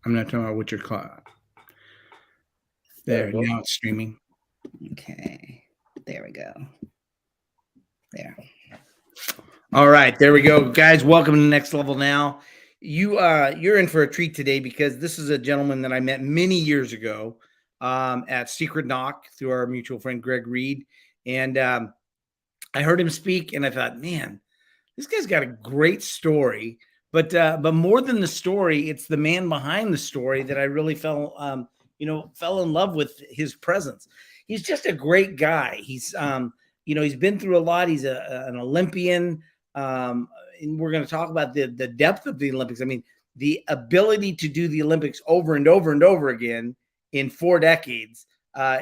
I'm not talking about what your there. Now it's streaming. Okay. There we go. There. All right, there we go, guys. Welcome to the Next Level Now. You're in for a treat today because this is a gentleman that I met many years ago at Secret Knock through our mutual friend Greg Reed, and I heard him speak, and I thought, man, this guy's got a great story. But more than the story, it's the man behind the story that I really fell in love with his presence. He's just a great guy. He's he's been through a lot. He's an Olympian. And we're going to talk about the depth of the Olympics. I mean, the ability to do the Olympics over and over and over again in 4 decades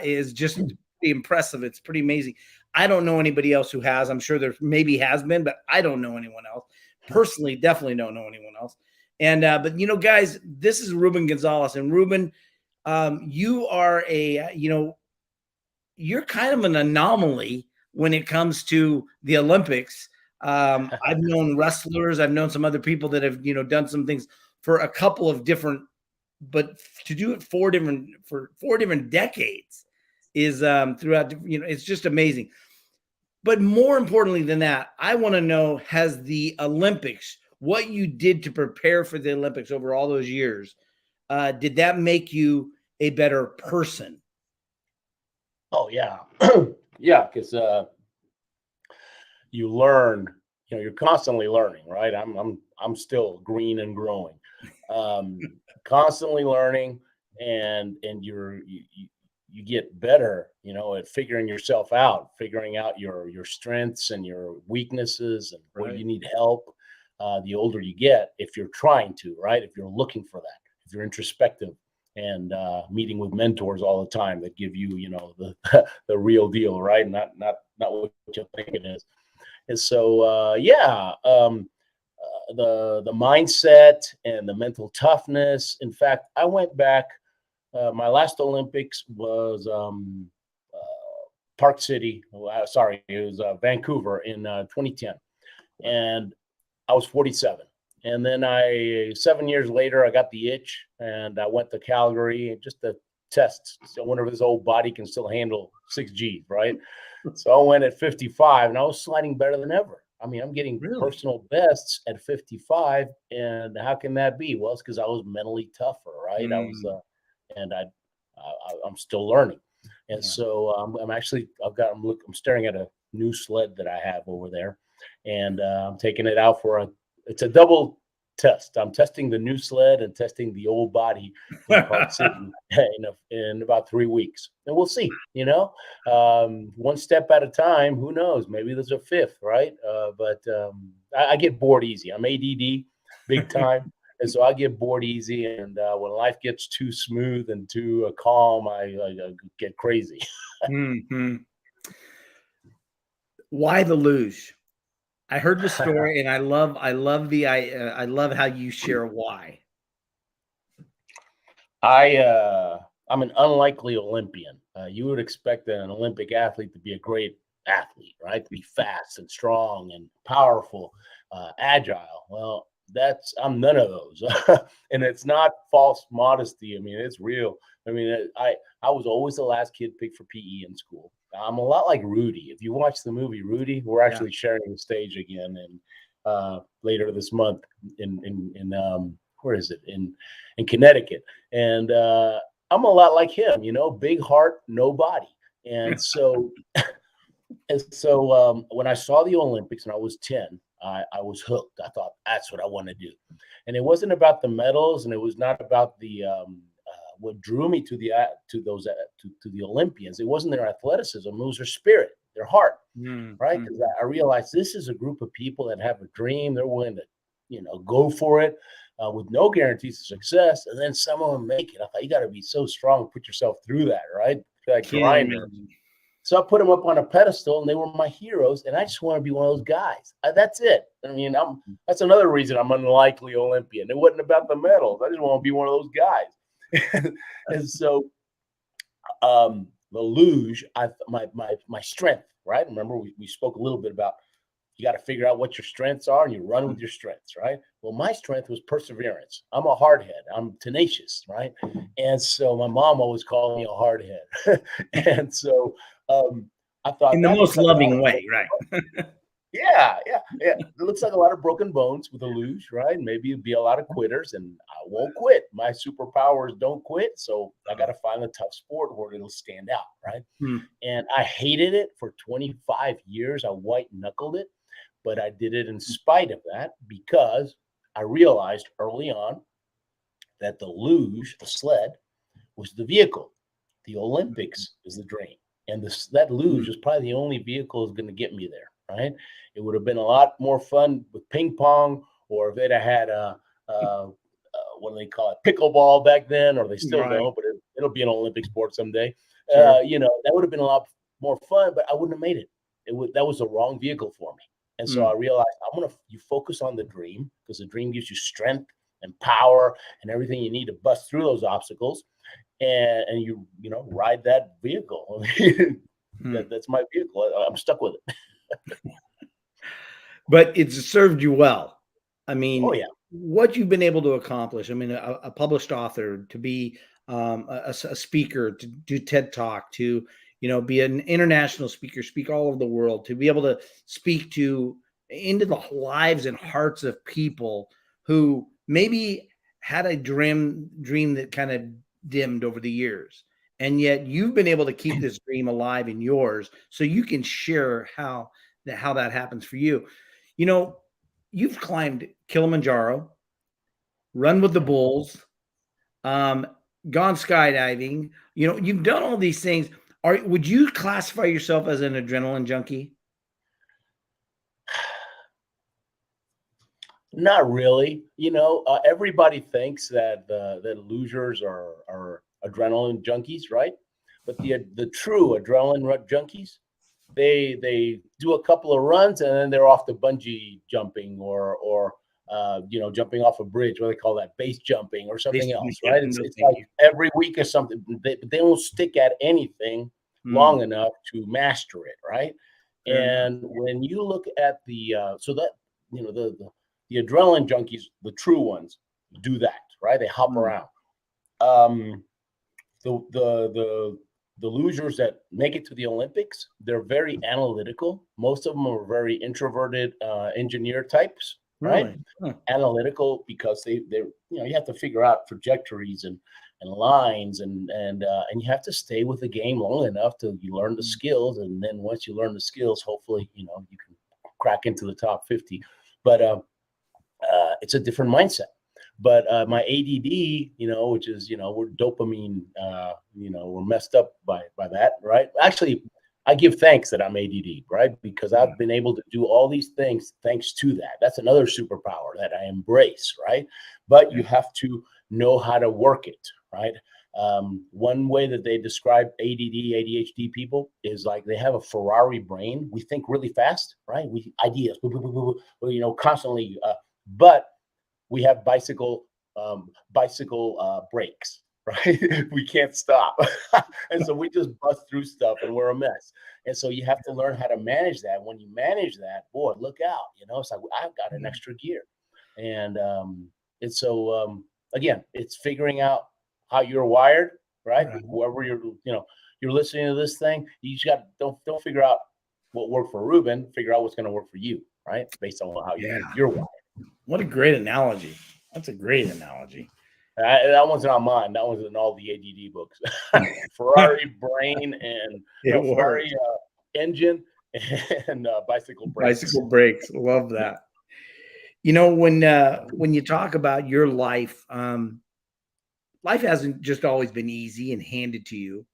is just pretty impressive. It's pretty amazing. I don't know anybody else who has. I'm sure there maybe has been, but I don't know anyone else. Personally, definitely don't know anyone else. And but guys, this is Ruben Gonzalez, and Ruben, you are you're kind of an anomaly when it comes to the Olympics. I've known wrestlers, I've known some other people that have done some things for a couple of different, but to do it for 4 different decades is throughout. It's just amazing. But more importantly than that, I want to know, has the Olympics, what you did to prepare for the Olympics over all those years, did that make you a better person? Oh yeah, yeah, because you learn. You're constantly learning, right? I'm still green and growing, constantly learning, and you get better, at figuring yourself out, figuring out your strengths and your weaknesses and where you need help. The older you get, if you're trying to, right? If you're looking for that, if you're introspective and meeting with mentors all the time that give you, the real deal, right? Not what you think it is. And so, the mindset and the mental toughness. In fact, I went back. My last Olympics was Park City. Sorry, it was Vancouver in 2010, and I was 47. And then 7 years later, I got the itch, and I went to Calgary just to test. So I wonder if this old body can still handle 6G, right? So I went at 55, and I was sliding better than ever. I mean, I'm getting personal bests at 55, and how can that be? Well, it's because I was mentally tougher, right? I was, and I'm still learning, and so I'm staring at a new sled that I have over there, and I'm taking it out for it's a double test. I'm testing the new sled and testing the old body in Park City in about 3 weeks, and we'll see. One step at a time. Who knows? Maybe there's a fifth, right? But I get bored easy. I'm ADD, big time, and so I get bored easy. And when life gets too smooth and too calm, I get crazy. Mm-hmm. Why the luge? I heard the story, and I love how you share why. I'm an unlikely Olympian. You would expect an Olympic athlete to be a great athlete, right? To be fast and strong and powerful, agile. Well, I'm none of those, and it's not false modesty. I mean, it's real. I mean, I was always the last kid picked for PE in school. I'm a lot like Rudy. If you watch the movie Rudy, we're actually sharing the stage again, and later this month in where is it in Connecticut, and I'm a lot like him. Big heart, no body, and so when I saw the Olympics and I was 10. I was hooked. I thought that's what I want to do, and it wasn't about the medals, and it was not about the what drew me to the Olympians. It wasn't their athleticism; it was their spirit, their heart, right? Because I realized this is a group of people that have a dream. They're willing to, go for it with no guarantees of success, and then some of them make it. I thought you got to be so strong, put yourself through that, right? Like grinder. So I put them up on a pedestal, and they were my heroes, and I just want to be one of those guys. That's it. I mean, that's another reason I'm an unlikely Olympian. It wasn't about the medals. I just want to be one of those guys. And so the luge, my strength, right? Remember, we spoke a little bit about you got to figure out what your strengths are and you run with your strengths, right? Well, my strength was perseverance. I'm a hardhead. I'm tenacious, right? And so my mom always called me a hardhead. And so I thought In the that most looks like a lot loving of way, right? yeah. It looks like a lot of broken bones with a luge, right? Maybe it'd be a lot of quitters, and I won't quit. My superpower is don't quit. So I got to find a tough sport where it'll stand out, right? Hmm. And I hated it for 25 years. I white knuckled it, but I did it in spite of that because I realized early on that the luge, the sled, was the vehicle. The Olympics is the dream. And that luge is probably the only vehicle that's going to get me there, right? It would have been a lot more fun with ping pong, or if they'd have had what do they call it, pickleball back then, or they still Right. don't, but it'll be an Olympic sport someday. Sure. That would have been a lot more fun, but I wouldn't have made it. That was the wrong vehicle for me. And so I realized you focus on the dream, because the dream gives you strength and power and everything you need to bust through those obstacles. And you ride that vehicle. That's my vehicle. I'm stuck with it. But it's served you well. I mean, Oh yeah. what you've been able to accomplish. I mean, a published author, to be a speaker, to do TED Talk, to be an international speaker, speak all over the world, to be able to speak into the lives and hearts of people who maybe had a dream that kind of dimmed over the years, and yet you've been able to keep this dream alive in yours, so you can share how that happens for you. You've climbed Kilimanjaro, run with the bulls, gone skydiving. You've done all these things. Would you classify yourself as an adrenaline junkie? Not really. Everybody thinks that losers are adrenaline junkies, right? But the true adrenaline junkies, they do a couple of runs and then they're off the bungee jumping or jumping off a bridge. What do they call that? Base jumping or something else, right? It's like every week or something. They don't stick at anything long enough to master it, right? And when you look at the adrenaline junkies, the true ones, do that, right? They hop around. The losers that make it to the Olympics, they're very analytical. Most of them are very introverted engineer types, right? Really? Huh. Analytical because you have to figure out trajectories and lines and you have to stay with the game long enough till you learn the skills, and then once you learn the skills, hopefully you can crack into the top 50. But it's a different mindset. But my ADD, which is, we're dopamine, we're messed up by that, right? Actually, I give thanks that I'm ADD, right? Because I've been able to do all these things thanks to that. That's another superpower that I embrace, right? But you have to know how to work it, right? One way that they describe ADD, ADHD people is like they have a Ferrari brain. We think really fast, right? Ideas, constantly, but we have bicycle brakes, right? We can't stop. And so we just bust through stuff and we're a mess. And so you have to learn how to manage that. When you manage that, boy, look out, it's like, I've got an extra gear. And so again, it's figuring out how you're wired, right? Whoever you're listening to this thing, you just don't figure out what worked for Ruben, figure out what's going to work for you, right? Based on how you're wired. What a great analogy. That's a great analogy. That one's not mine. That one's in all the ADD books. Ferrari brain and Ferrari engine and bicycle brakes. Bicycle brakes. Love that. When you talk about your life, life hasn't just always been easy and handed to you.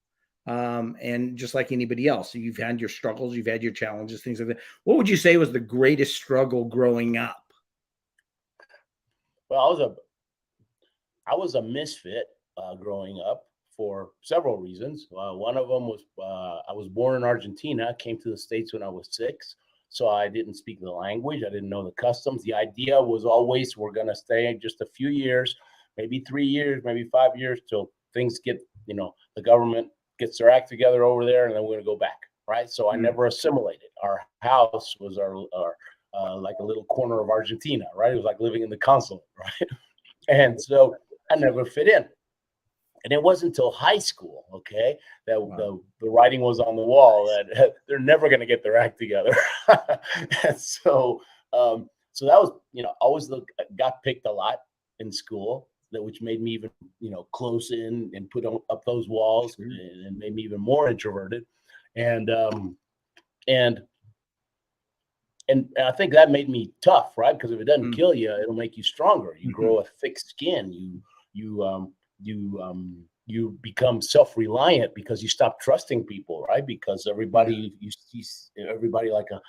And just like anybody else, you've had your struggles, you've had your challenges, things like that. What would you say was the greatest struggle growing up? Well, I was a misfit growing up for several reasons. One of them was I was born in Argentina, came to the States when I was 6. So I didn't speak the language. I didn't know the customs. The idea was always we're going to stay just a few years, maybe 3 years, maybe 5 years till things get, the government gets their act together over there and then we're going to go back. Right. So I never assimilated. Our house was like a little corner of Argentina, right? It was like living in the consulate, right? And so I never fit in. And it wasn't until high school, okay, that the writing was on the wall that they're never going to get their act together. And so, so that was, always got picked a lot in school, which made me even, close in and put up those walls and made me even more introverted. And I think that made me tough, right? Because if it doesn't kill you, it'll make you stronger. You grow a thick skin. You become self-reliant because you stop trusting people, right? Because you see everybody like a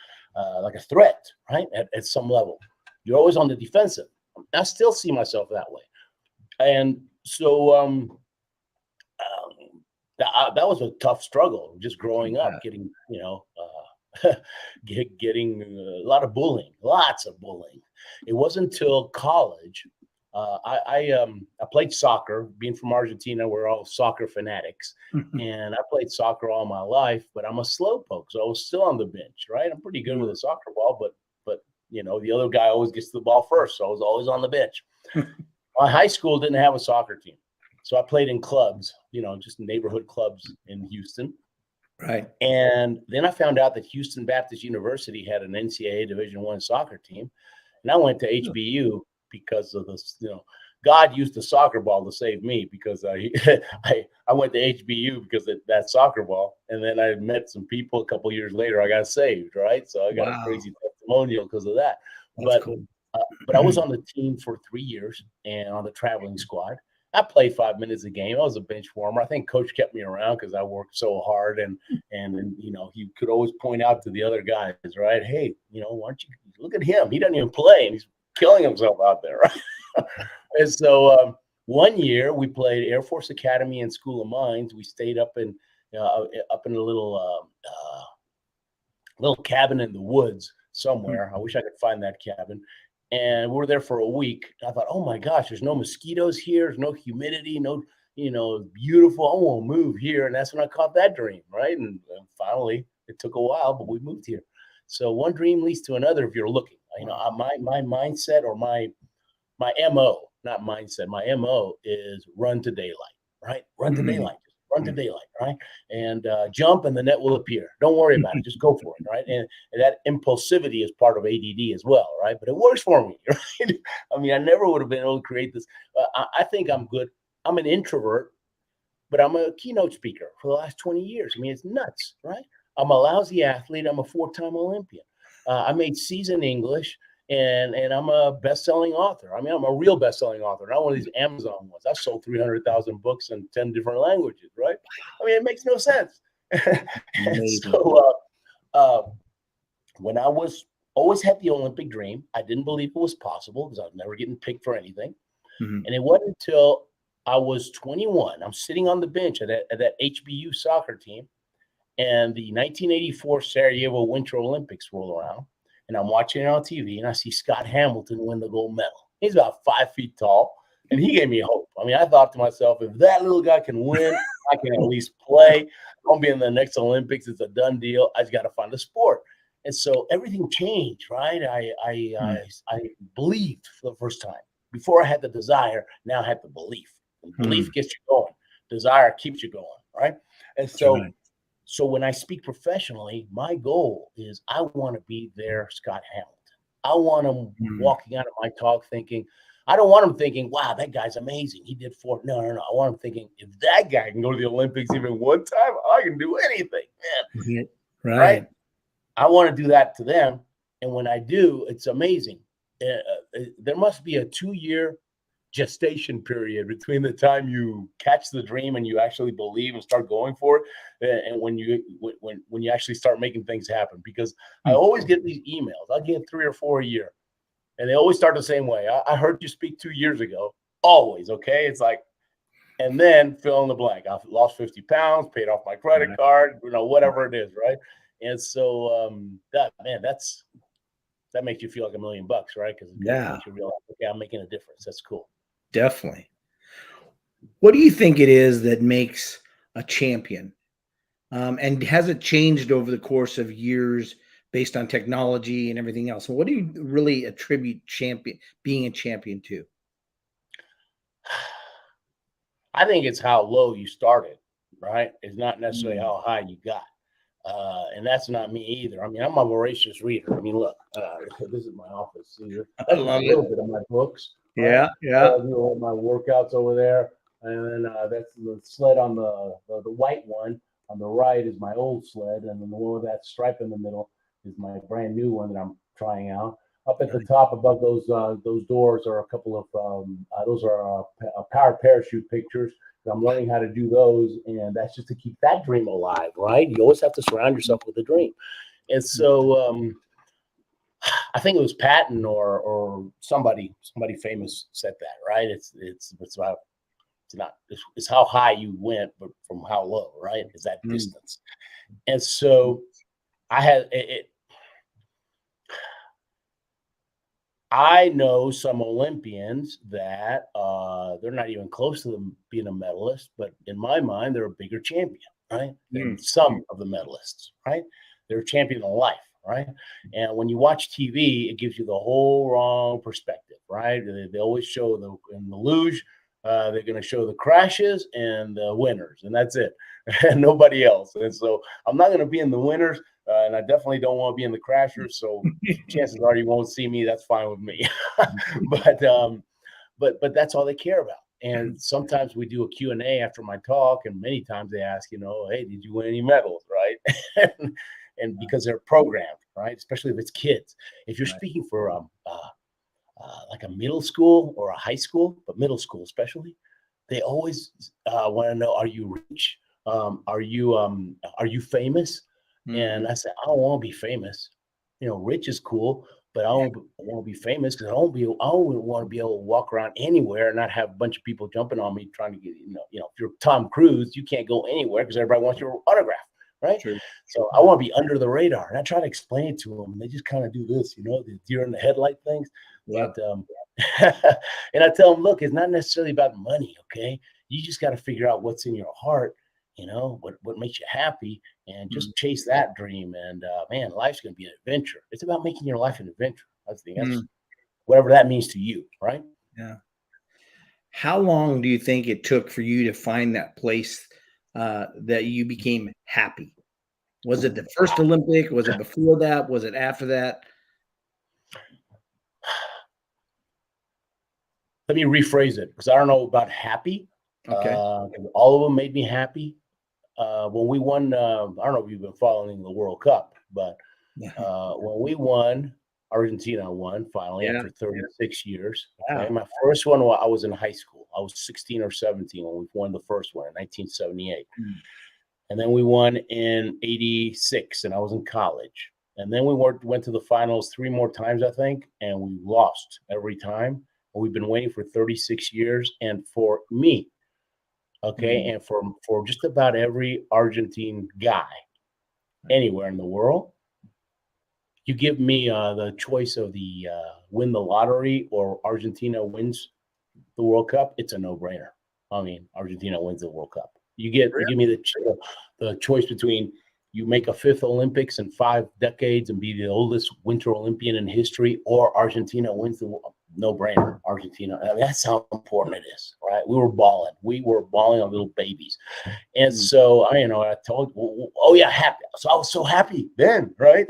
threat, right? At some level, you're always on the defensive. I still see myself that way, and so that was a tough struggle, just growing up, getting getting a lot of bullying, lots of bullying. It wasn't until college. I played soccer. Being from Argentina, we're all soccer fanatics, and I played soccer all my life. But I'm a slowpoke, so I was still on the bench, right? I'm pretty good with a soccer ball, but the other guy always gets the ball first, so I was always on the bench. My high school didn't have a soccer team, so I played in clubs, just neighborhood clubs in Houston. Right. And then I found out that Houston Baptist University had an NCAA Division I soccer team, and I went to HBU because of this. God used the soccer ball to save me, because I went to HBU because of that soccer ball, and then I met some people a couple of years later. I got saved, right? So I got a crazy testimonial because of that. That's cool. But I was on the team for 3 years and on the traveling squad. I played 5 minutes a game. I was a bench warmer. I think coach kept me around because I worked so hard, and he could always point out to the other guys, right? Hey, why don't you look at him? He doesn't even play, and he's killing himself out there, right? And so 1 year we played Air Force Academy and School of Mines. We stayed up in a little cabin in the woods somewhere. I wish I could find that cabin. And we were there for a week. And I thought, oh my gosh, there's no mosquitoes here. There's no humidity, no, beautiful. I want to move here. And that's when I caught that dream, right? And finally, it took a while, but we moved here. So one dream leads to another if you're looking. My mindset, or my MO, not mindset, my MO is run to daylight, right? Run to daylight. Run to daylight, right? And jump, and the net will appear. Don't worry about it. Just go for it, right? And that impulsivity is part of ADD as well, right? But it works for me, right? I mean, I never would have been able to create this. I think I'm good. I'm an introvert, but I'm a keynote speaker for the last 20 years. I mean, it's nuts, right? I'm a lousy athlete. I'm a 4-time Olympian. I made C's in English. And I'm a best-selling author. I mean, I'm a real best-selling author, not one of these Amazon ones. I've sold 300,000 books in 10 different languages, right? I mean, it makes no sense. And so when I always had the Olympic dream, I didn't believe it was possible because I was never getting picked for anything. And it wasn't until I was 21. I'm sitting on the bench at that HBU soccer team, and the 1984 Sarajevo Winter Olympics roll around. And I'm watching it on TV, and I see Scott Hamilton win the gold medal. He's about 5 feet tall, and he gave me hope. I mean, I thought to myself, if that little guy can win, I can at least play. I'll be in the next Olympics. It's a done deal. I just got to find a sport. And so everything changed, right? I believed for the first time. Before I had the desire, now I had the belief. And belief gets you going. Desire keeps you going, right? And so. So when I speak professionally, my goal is I want to be their Scott Hamilton. I want him walking out of my talk thinking, I don't want him thinking, wow, that guy's amazing. He did 4. No. I want him thinking, if that guy can go to the Olympics even one time, I can do anything, man. Right? I want to do that to them. And when I do, it's amazing. There must be a 2-year gestation period between the time you catch the dream and you actually believe and start going for it, and when you actually start making things happen. Because I always get these emails. I get 3 or 4 a year, and they always start the same way. I heard you speak 2 years ago. Always, okay? It's like, and then fill in the blank. I've lost 50 pounds, paid off my credit card, whatever it is, right? And so that makes you feel like $1 million, right? Because it makes you realize, okay, I'm making a difference. That's cool. Definitely. What do you think it is that makes a champion? And has it changed over the course of years based on technology and everything else. So what do you really attribute being a champion to? I think it's how low you started, right? It's not necessarily how high you got. And that's not me either. I mean, I'm a voracious reader. I mean, look, this is my office here. I love A it. little bit of my books. Yeah, yeah. I do all my workouts over there. And then that's the sled on the white one. On the right is my old sled. And then the one with that stripe in the middle is my brand new one that I'm trying out. Up at the top above those doors are a couple of those are powered parachute pictures. I'm learning how to do those, and that's just to keep that dream alive, right? You always have to surround yourself with a dream. And so I think it was Patton or somebody famous said that, right? It's how high you went, but from how low, right? Is that distance. And so I had it. I know some Olympians that they're not even close to them being a medalist, but in my mind, they're a bigger champion, right? Than some of the medalists, right? They're a champion of life, right? And when you watch TV, it gives you the whole wrong perspective, right? They always show in the luge, they're going to show the crashes and the winners, and that's it, and nobody else. And so I'm not going to be in the winners. And I definitely don't want to be in the crashers, so chances are you won't see me. That's fine with me. but that's all they care about. And sometimes we do a Q&A after my talk, and many times they ask, hey, did you win any medals, right? and because they're programmed, right? Especially if it's kids. If you're speaking for like a middle school or a high school, but middle school especially, they always want to know: are you rich? Are you famous? And I said, I don't want to be famous. Rich is cool, but I don't want to be famous because I don't want to be able to walk around anywhere and not have a bunch of people jumping on me trying to get, if you're Tom Cruise, you can't go anywhere because everybody wants your autograph, right? True. So I want to be under the radar. And I try to explain it to them, and they just kind of do this, the deer in the headlight things. Yeah. But, and I tell them, look, it's not necessarily about money, okay? You just got to figure out what's in your heart. What makes you happy, and just chase that dream. And man, life's going to be an adventure. It's about making your life an adventure. That's the answer. Whatever that means to you, right? Yeah. How long do you think it took for you to find that place that you became happy? Was it the first Olympic? Was it before that? Was it after that? Let me rephrase it, because I don't know about happy. Okay. All of them made me happy. When we won, I don't know if you've been following the World Cup, but when we won, Argentina won finally after 36 years. Wow. Okay? My first one, I was in high school. I was 16 or 17 when we won the first one in 1978. And then we won in 86, and I was in college. And then we went to the finals 3 more times, I think, and we lost every time. And we've been waiting for 36 years. And for me, okay, and for just about every Argentine guy anywhere in the world, you give me the choice of the win the lottery or Argentina wins the World Cup, it's a no-brainer. I mean, Argentina wins the World Cup. You give me the choice between you make a 5th Olympics in 5 decades and be the oldest Winter Olympian in history, or Argentina wins the World Cup. No-brainer, Argentina. I mean, that's how important it is, right? We were balling on little babies. And so, I told, oh yeah, happy. So I was so happy then, right?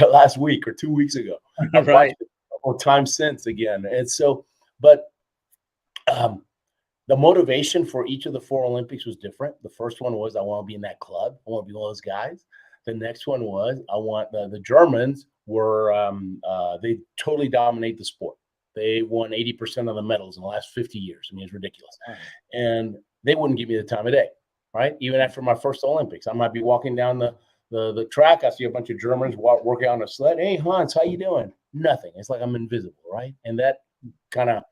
Last week or 2 weeks ago. I've watched it a couple of times since again. And so, but the motivation for each of the 4 Olympics was different. The first one was, I want to be in that club. I want to be one of those guys. The next one was, I want the Germans were they totally dominate the sport. They won 80% of the medals in the last 50 years. I mean, it's ridiculous. And they wouldn't give me the time of day, right? Even after my first Olympics, I might be walking down the track. I see a bunch of Germans working on a sled. Hey, Hans, how you doing? Nothing. It's like I'm invisible, right? And that kind of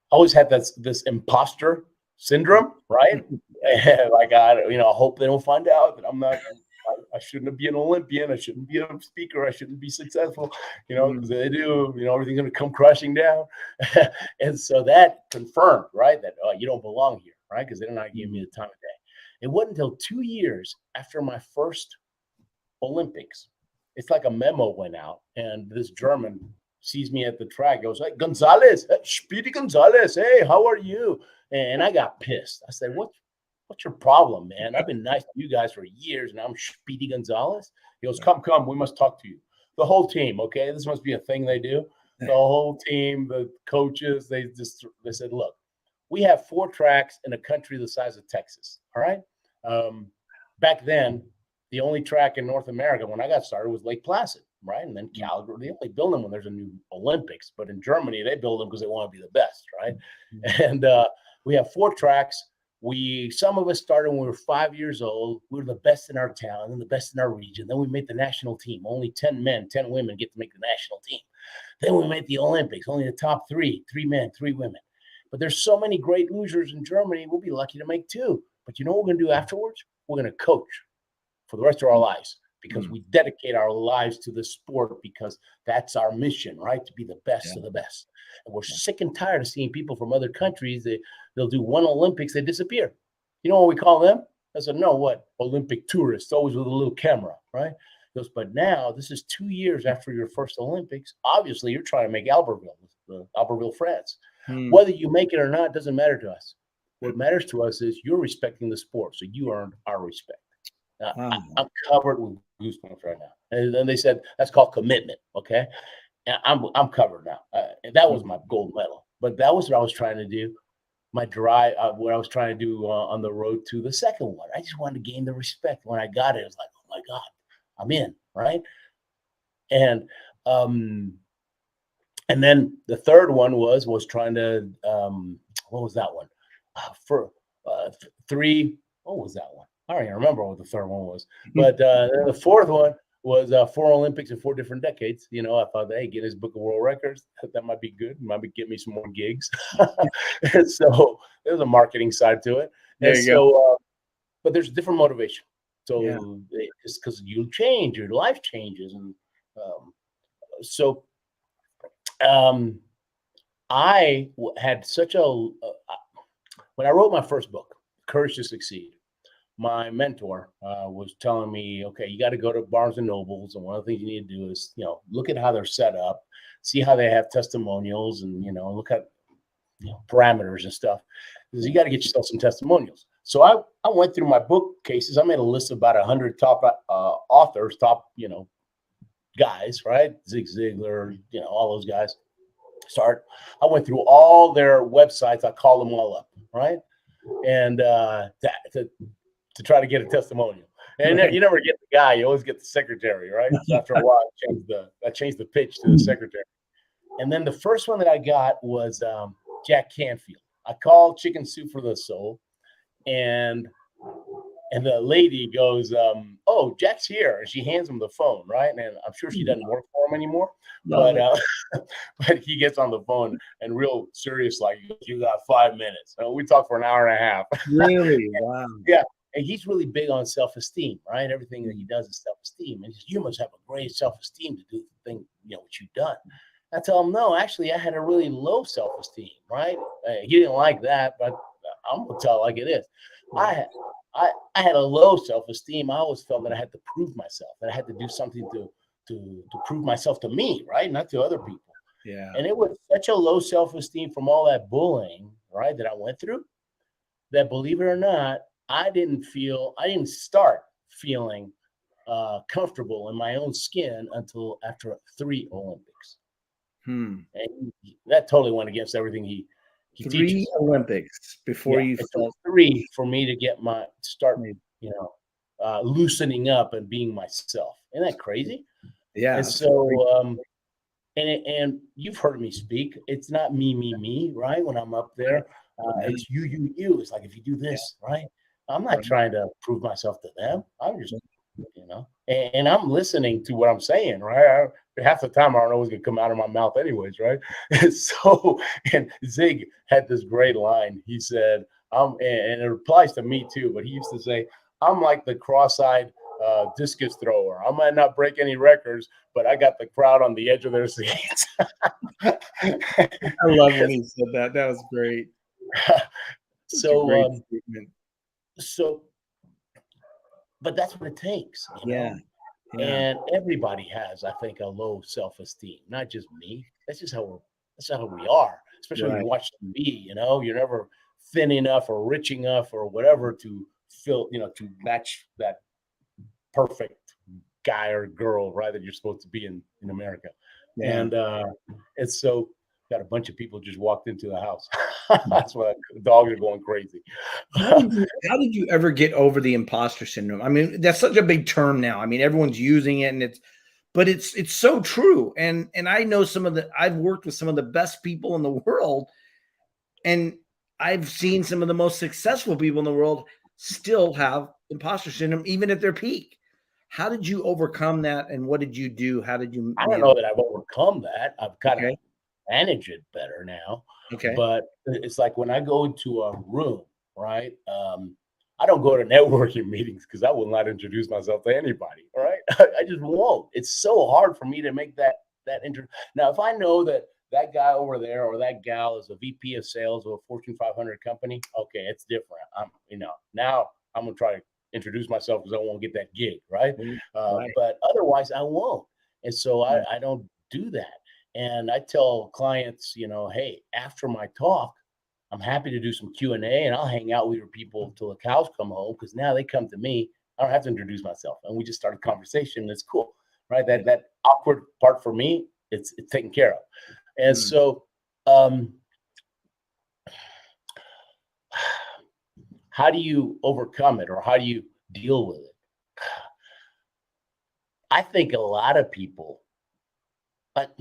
always had this imposter syndrome, right? Like I hope they don't find out that I'm not. I shouldn't be an Olympian. I shouldn't be a speaker. I shouldn't be successful, because they do, everything's going to come crashing down. And so that confirmed, right, that you don't belong here, right, because they're not giving me the time of day. It wasn't until 2 years after my first Olympics. It's like a memo went out, and this German sees me at the track, goes, "Hey, Gonzalez, Speedy Gonzalez, hey, how are you?" And I got pissed. I said, What's your problem, man? I've been nice to you guys for years, and I'm Speedy Gonzalez. He goes, come, we must talk to you. The whole team, okay? This must be a thing they do. The whole team, the coaches, they said, look, we have 4 tracks in a country the size of Texas, all right? Back then, the only track in North America when I got started was Lake Placid, right? And then Calgary. They only build them when there's a new Olympics, but in Germany, they build them because they want to be the best, right? And we have 4 tracks. Some of us started when we were 5 years old. We were the best in our town and the best in our region. Then we made the national team. Only 10 men, 10 women get to make the national team. Then we made the Olympics. Only the top 3 men, 3 women. But there's so many great losers in Germany. We'll be lucky to make 2. But you know what we're going to do afterwards? We're going to coach for the rest of our lives, because we dedicate our lives to the sport, because that's our mission, right? To be the best of the best. And we're sick and tired of seeing people from other countries. They'll do one Olympics, they disappear. You know what we call them? I said, no, what? Olympic tourists, always with a little camera, right? He goes, but now this is 2 years after your first Olympics. Obviously, you're trying to make Albertville, France. Whether you make it or not doesn't matter to us. What matters to us is you're respecting the sport, so you earned our respect. I'm covered with goosebumps right now. And then they said, that's called commitment, okay? And I'm covered now. And that was my gold medal. But that was what I was trying to do. My drive, what I was trying to do on the road to the second one. I just wanted to gain the respect. When I got it, it was like, oh my God, I'm in, right? And then the third one was trying to, what was that one? For 3, what was that one? I don't even remember what the third one was. But the fourth one was 4 Olympics in 4 different decades. You know, I thought, hey, get his book of world records. That might be good. Might get me some more gigs. And so there's a marketing side to it. There you go. But there's different motivation. So it's because you change, your life changes. And I had such when I wrote my first book, Courage to Succeed, my mentor was telling me, okay, you got to go to Barnes and Nobles. And one of the things you need to do is, look at how they're set up, see how they have testimonials, and, look at parameters and stuff. Because you got to get yourself some testimonials. So I went through my bookcases. I made a list of about 100 top authors, top, guys, right? Zig Ziglar, all those guys. I went through all their websites. I called them all up, right? And to try to get a testimonial. And you never get the guy, you always get the secretary, right? So after a while, I changed the pitch to the secretary. And then the first one that I got was Jack Canfield. I called Chicken Soup for the Soul, and the lady goes, oh, Jack's here. And she hands him the phone, right? And I'm sure she doesn't work for him anymore. But he gets on the phone and real serious, like, you got 5 minutes. We talked for an hour and a half. Really? Wow. Yeah. And he's really big on self-esteem, right? Everything that he does is self-esteem. And he says, you must have a great self-esteem to do the thing, what you've done. I tell him, no, actually, I had a really low self-esteem, right? He didn't like that, but I'm going to tell it like it is. I had a low self-esteem. I always felt that I had to prove myself, that I had to do something to prove myself to me, right? Not to other people. Yeah. And it was such a low self-esteem from all that bullying, right, that I went through, that, believe it or not, I didn't start feeling comfortable in my own skin until after 3 Olympics. And that totally went against everything he 3 teaches. Olympics before you felt 3 for me to start loosening up and being myself. Isn't that crazy? Yeah. And so and you've heard me speak. It's not me, right? When I'm up there, it's you. It's like, if you do this, right? I'm not trying to prove myself to them. I'm just, and I'm listening to what I'm saying, right? Half the time, I don't know what's going to come out of my mouth anyways, right? And Zig had this great line. He said, and it applies to me too, but he used to say, I'm like the cross-eyed discus thrower. I might not break any records, but I got the crowd on the edge of their seats. I love when he said that. That was great. So, but that's what it takes. Yeah. Yeah. And everybody has, I think, a low self-esteem, not just me. That's just how we are, especially when Right. you watch TV, you're never thin enough or rich enough or whatever to fill, to match that perfect guy or girl, right, that you're supposed to be in America. Yeah. And so got a bunch of people just walked into the house. That's why the dogs are going crazy. How did you ever get over the imposter syndrome? I mean, that's such a big term now. I mean, everyone's using it, and it's so true. And I know I've worked with some of the best people in the world, and I've seen some of the most successful people in the world still have imposter syndrome, even at their peak. How did you overcome that, and what did you do? How did you I don't manage? know that I've overcome that. I've kind of Okay. manage it better now. Okay. But it's like when I go into a room, right? I don't go to networking meetings because I will not introduce myself to anybody. All right, I just won't. It's so hard for me to make that intro. Now, if I know that that guy over there or that gal is a VP of sales of a Fortune 500 company, okay, it's different. Now I'm gonna try to introduce myself because I won't get that gig, right? Right. But otherwise, I won't. And so I don't do that. And I tell clients, hey, after my talk, I'm happy to do some Q&A and I'll hang out with your people till the cows come home because now they come to me. I don't have to introduce myself. And we just start a conversation. And it's cool, right? That awkward part for me, it's taken care of. And so how do you overcome it or how do you deal with it? I think a lot of people, but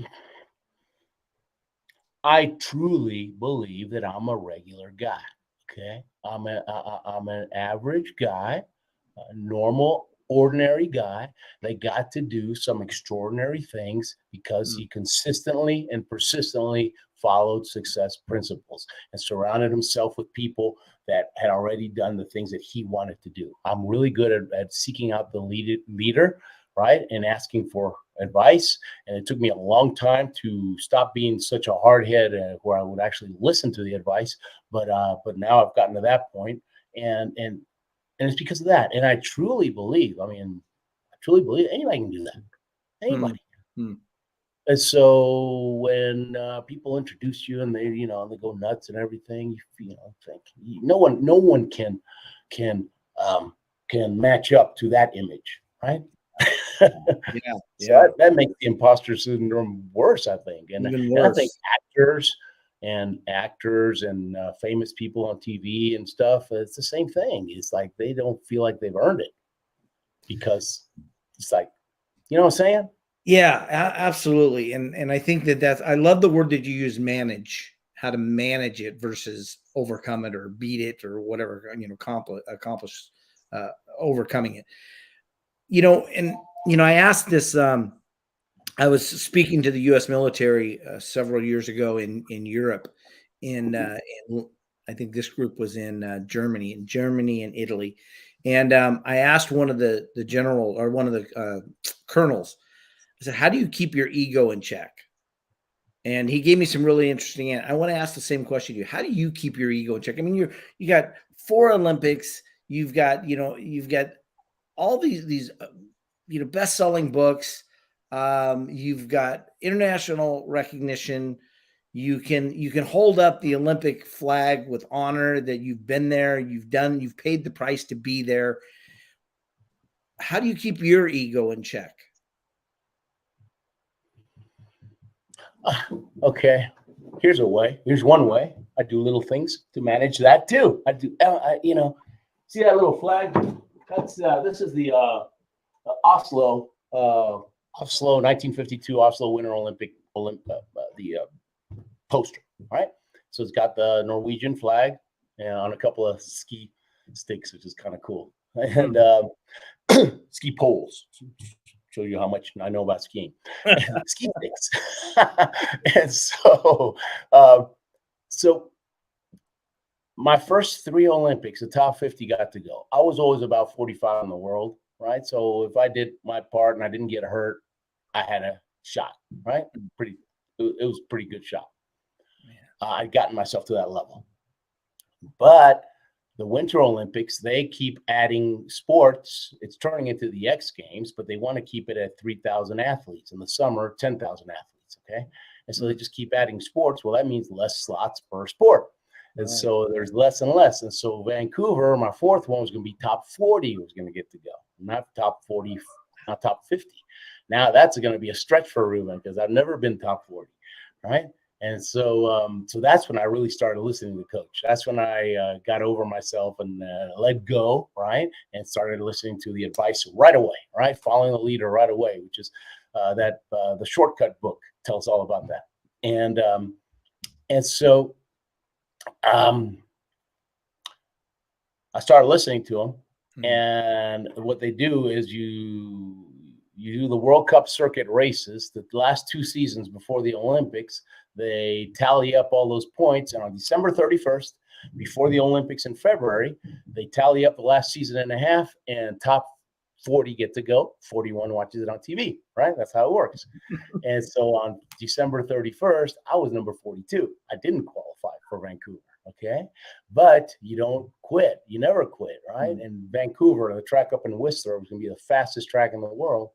I truly believe that I'm a regular guy. Okay, I'm an average guy, a normal, ordinary guy that got to do some extraordinary things because he consistently and persistently followed success principles and surrounded himself with people that had already done the things that he wanted to do. I'm really good at seeking out the leader, right, and asking for advice. And it took me a long time to stop being such a hard head where I would actually listen to the advice. But now I've gotten to that point, and it's because of that. And I truly believe, anybody can do that. Anybody. And so when people introduce you and they go nuts and everything, think no one can match up to that image, right? Yeah. So that makes the imposter syndrome worse, I think. And Even I think worse. actors and famous people on TV and stuff, it's the same thing. It's like they don't feel like they've earned it because it's like, you know what I'm saying? Yeah, absolutely. And I think I love the word that you use, manage, how to manage it versus overcome it or beat it or whatever, accomplish overcoming it. I asked this, I was speaking to the US military several years ago in Europe, I think this group was in Germany and Italy. And I asked one of the general or one of the colonels, I said, how do you keep your ego in check? And he gave me some really interesting. I want to ask the same question to you. How do you keep your ego in check? I mean, you got 4 Olympics. You've got all these best-selling books. You've got international recognition. You can hold up the Olympic flag with honor that you've been there. You've paid the price to be there. How do you keep your ego in check? Okay, here's one way. I do little things to manage that too. I do, see that little flag? This is the Oslo 1952 Oslo Winter Olympic poster, right? So it's got the Norwegian flag on a couple of ski sticks, which is kind of cool, and ski poles. Show you how much I know about skiing. Ski sticks. And so my first 3 Olympics, the top 50 got to go. I was always about 45 in the world, right? So if I did my part and I didn't get hurt, I had a shot, right? It was a pretty good shot. I'd gotten myself to that level. But the Winter Olympics, they keep adding sports. It's turning into the X Games, but they want to keep it at 3,000 athletes. In the summer, 10,000 athletes, okay? And so they just keep adding sports. Well, that means less slots per sport. And so there's less and less. And so Vancouver, my fourth one, was going to be top 40 was going to get to go, not top 40, not top 50. Now that's going to be a stretch for Ruben because I've never been top 40, right? And so so that's when I really started listening to Coach. That's when I got over myself and let go, right? And started listening to the advice right away, right? Following the leader right away, which is the Shortcut book tells all about that. And so I started listening to them, and what they do is you do the World Cup circuit races. The last 2 seasons before the Olympics, they tally up all those points, and on December 31st, before the Olympics in February, they tally up the last season and a half, and top 40 get to go. 41 watches it on TV, right? That's how it works. And so on December 31st, I was number 42. I didn't qualify for Vancouver, okay? But you don't quit. You never quit, right? And Vancouver, the track up in Whistler, was going to be the fastest track in the world.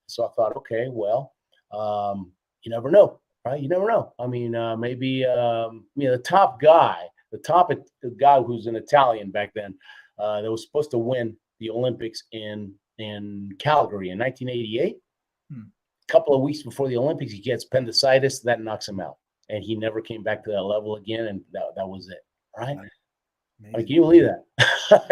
So I thought, okay, well, you never know, right? You never know. I mean, maybe the top guy who's an Italian back then, that was supposed to win the Olympics in Calgary in 1988. A couple of weeks before the Olympics, he gets appendicitis. That knocks him out, and he never came back to that level again. And that was it, right? I mean, can you believe that?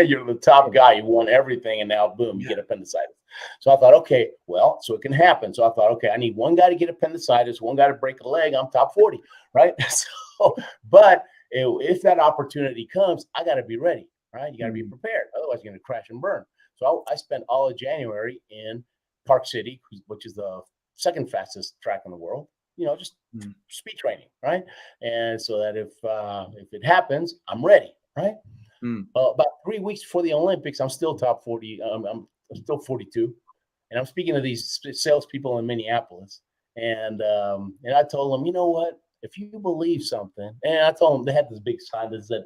You're the top guy. You won everything, and now, boom, you get appendicitis. So I thought, okay, well, so it can happen. So I thought, okay, I need one guy to get appendicitis, one guy to break a leg. I'm top 40, right? So, but if that opportunity comes, I got to be ready, right? You got to be prepared. Otherwise, you're going to crash and burn. So I spent all of January in Park City, which is the second fastest track in the world, just speed training, right? And so that if it happens, I'm ready, right? About 3 weeks before the Olympics, I'm still top 40. I'm still 42. And I'm speaking to these salespeople in Minneapolis. And I told them, you know what? If you believe something, and I told them they had this big sign that said,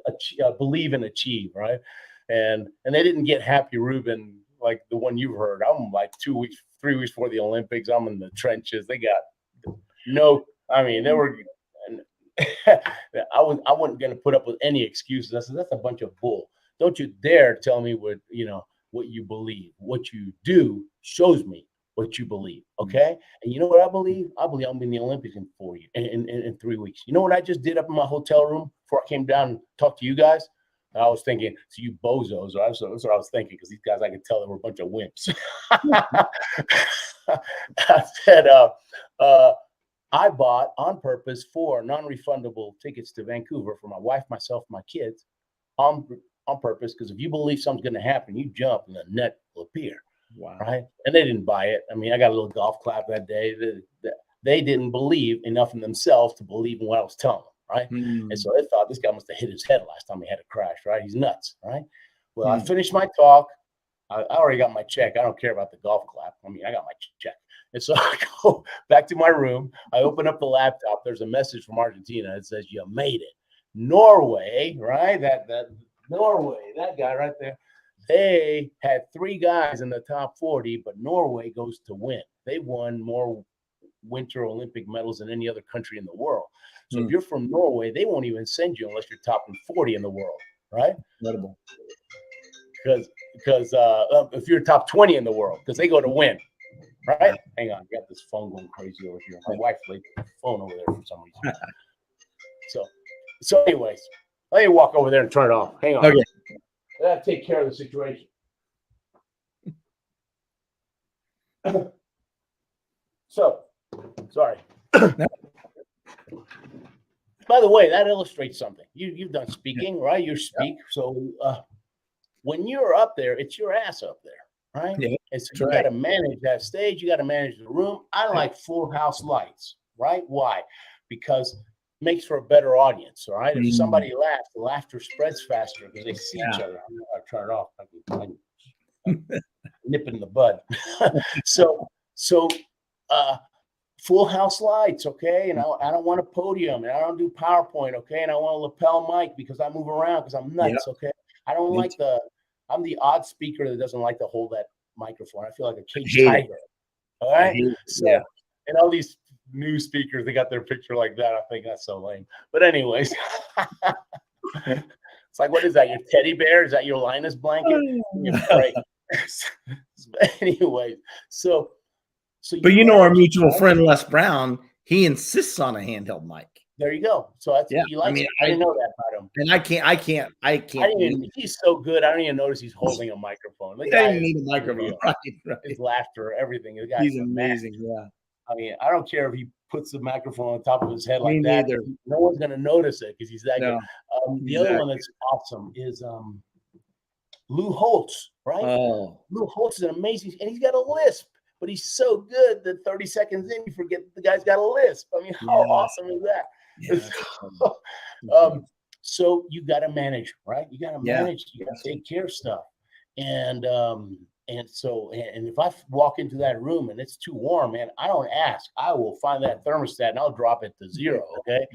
believe and achieve, right? And they didn't get Happy Ruben like the one you've heard. I'm like 3 weeks before the Olympics. I'm in the trenches. They got they were. I wasn't going to put up with any excuses. I said, that's a bunch of bull. Don't you dare tell me what you believe. What you do shows me what you believe. Okay. And you know what I believe? I believe I'm in the Olympics in 4 years, in 3 weeks. You know what I just did up in my hotel room before I came down and talked to you guys? I was thinking, so you bozos. That's what I was thinking, because these guys, I could tell they were a bunch of wimps. I said, I bought on purpose 4 non-refundable tickets to Vancouver for my wife, myself, my kids, on purpose, because if you believe something's going to happen, you jump and the net will appear. Wow. Right? And they didn't buy it. I mean, I got a little golf clap that day. They didn't believe enough in themselves to believe in what I was telling them. Right. And so they thought this guy must have hit his head last time he had a crash. Right. He's nuts. Right. Well, I finished my talk. I already got my check. I don't care about the golf clap. I mean, I got my check. And so I go back to my room. I open up the laptop. There's a message from Argentina. It says, you made it. Norway. Right. That Norway, that guy right there. They had 3 guys in the top 40, but Norway goes to win. They won more Winter Olympic medals than any other country in the world. So if you're from Norway, they won't even send you unless you're top 40 in the world, right? Incredible. Because if you're top 20 in the world, because they go to win, right? Hang on, I got this phone going crazy over here. My wife laid the phone over there for some reason. So anyways, let me walk over there and turn it off. Hang on. Okay. I gotta take care of the situation. So, sorry. By the way, that illustrates something. You've done speaking, right? You speak. So when you're up there, it's your ass up there, right? Yeah, and so you got to manage that stage. You got to manage the room. I like full house lights, right? Why? Because it makes for a better audience, all right? If somebody laughs, the laughter spreads faster because they see each other. I turn it off. I nip it in the bud. So full house lights, okay? And I don't want a podium, and I don't do PowerPoint, okay? And I want a lapel mic because I move around because I'm nuts, okay? I don't Me like I'm the odd speaker that doesn't like to hold that microphone. I feel like a caged hate it. tiger. All right. So, Yeah. and all these new speakers, they got their picture like that. I think that's so lame. But anyways, it's like, what is that? Your teddy bear? Is that your Linus blanket? You're great. Anyways, so But you know, our manage, mutual right? friend Les Brown, he insists on a handheld mic. There you go. So that's Yeah, he I likes mean, it. I didn't know that about him. and I can't Even, use. he's so good. I don't even notice he's holding a microphone. The He guy doesn't need a is microphone, unreal. right? Right. His laughter, everything. The guy's He's the man. amazing. Yeah. I mean, I don't care if he puts the microphone on top of his head Me like that. neither. No one's gonna notice it because he's that No. good. The other one that's awesome is Lou Holtz, right? Oh, Lou Holtz is an amazing, and he's got a lisp, but he's so good that 30 seconds in, you forget the guy's got a lisp. I mean, how Yeah. awesome is that? yeah. So you got to manage, right? You got to Yeah. manage. You got to take care of stuff, and so if I walk into that room and it's too warm, man, I don't ask. I will find that thermostat and I'll drop it to 0. Okay,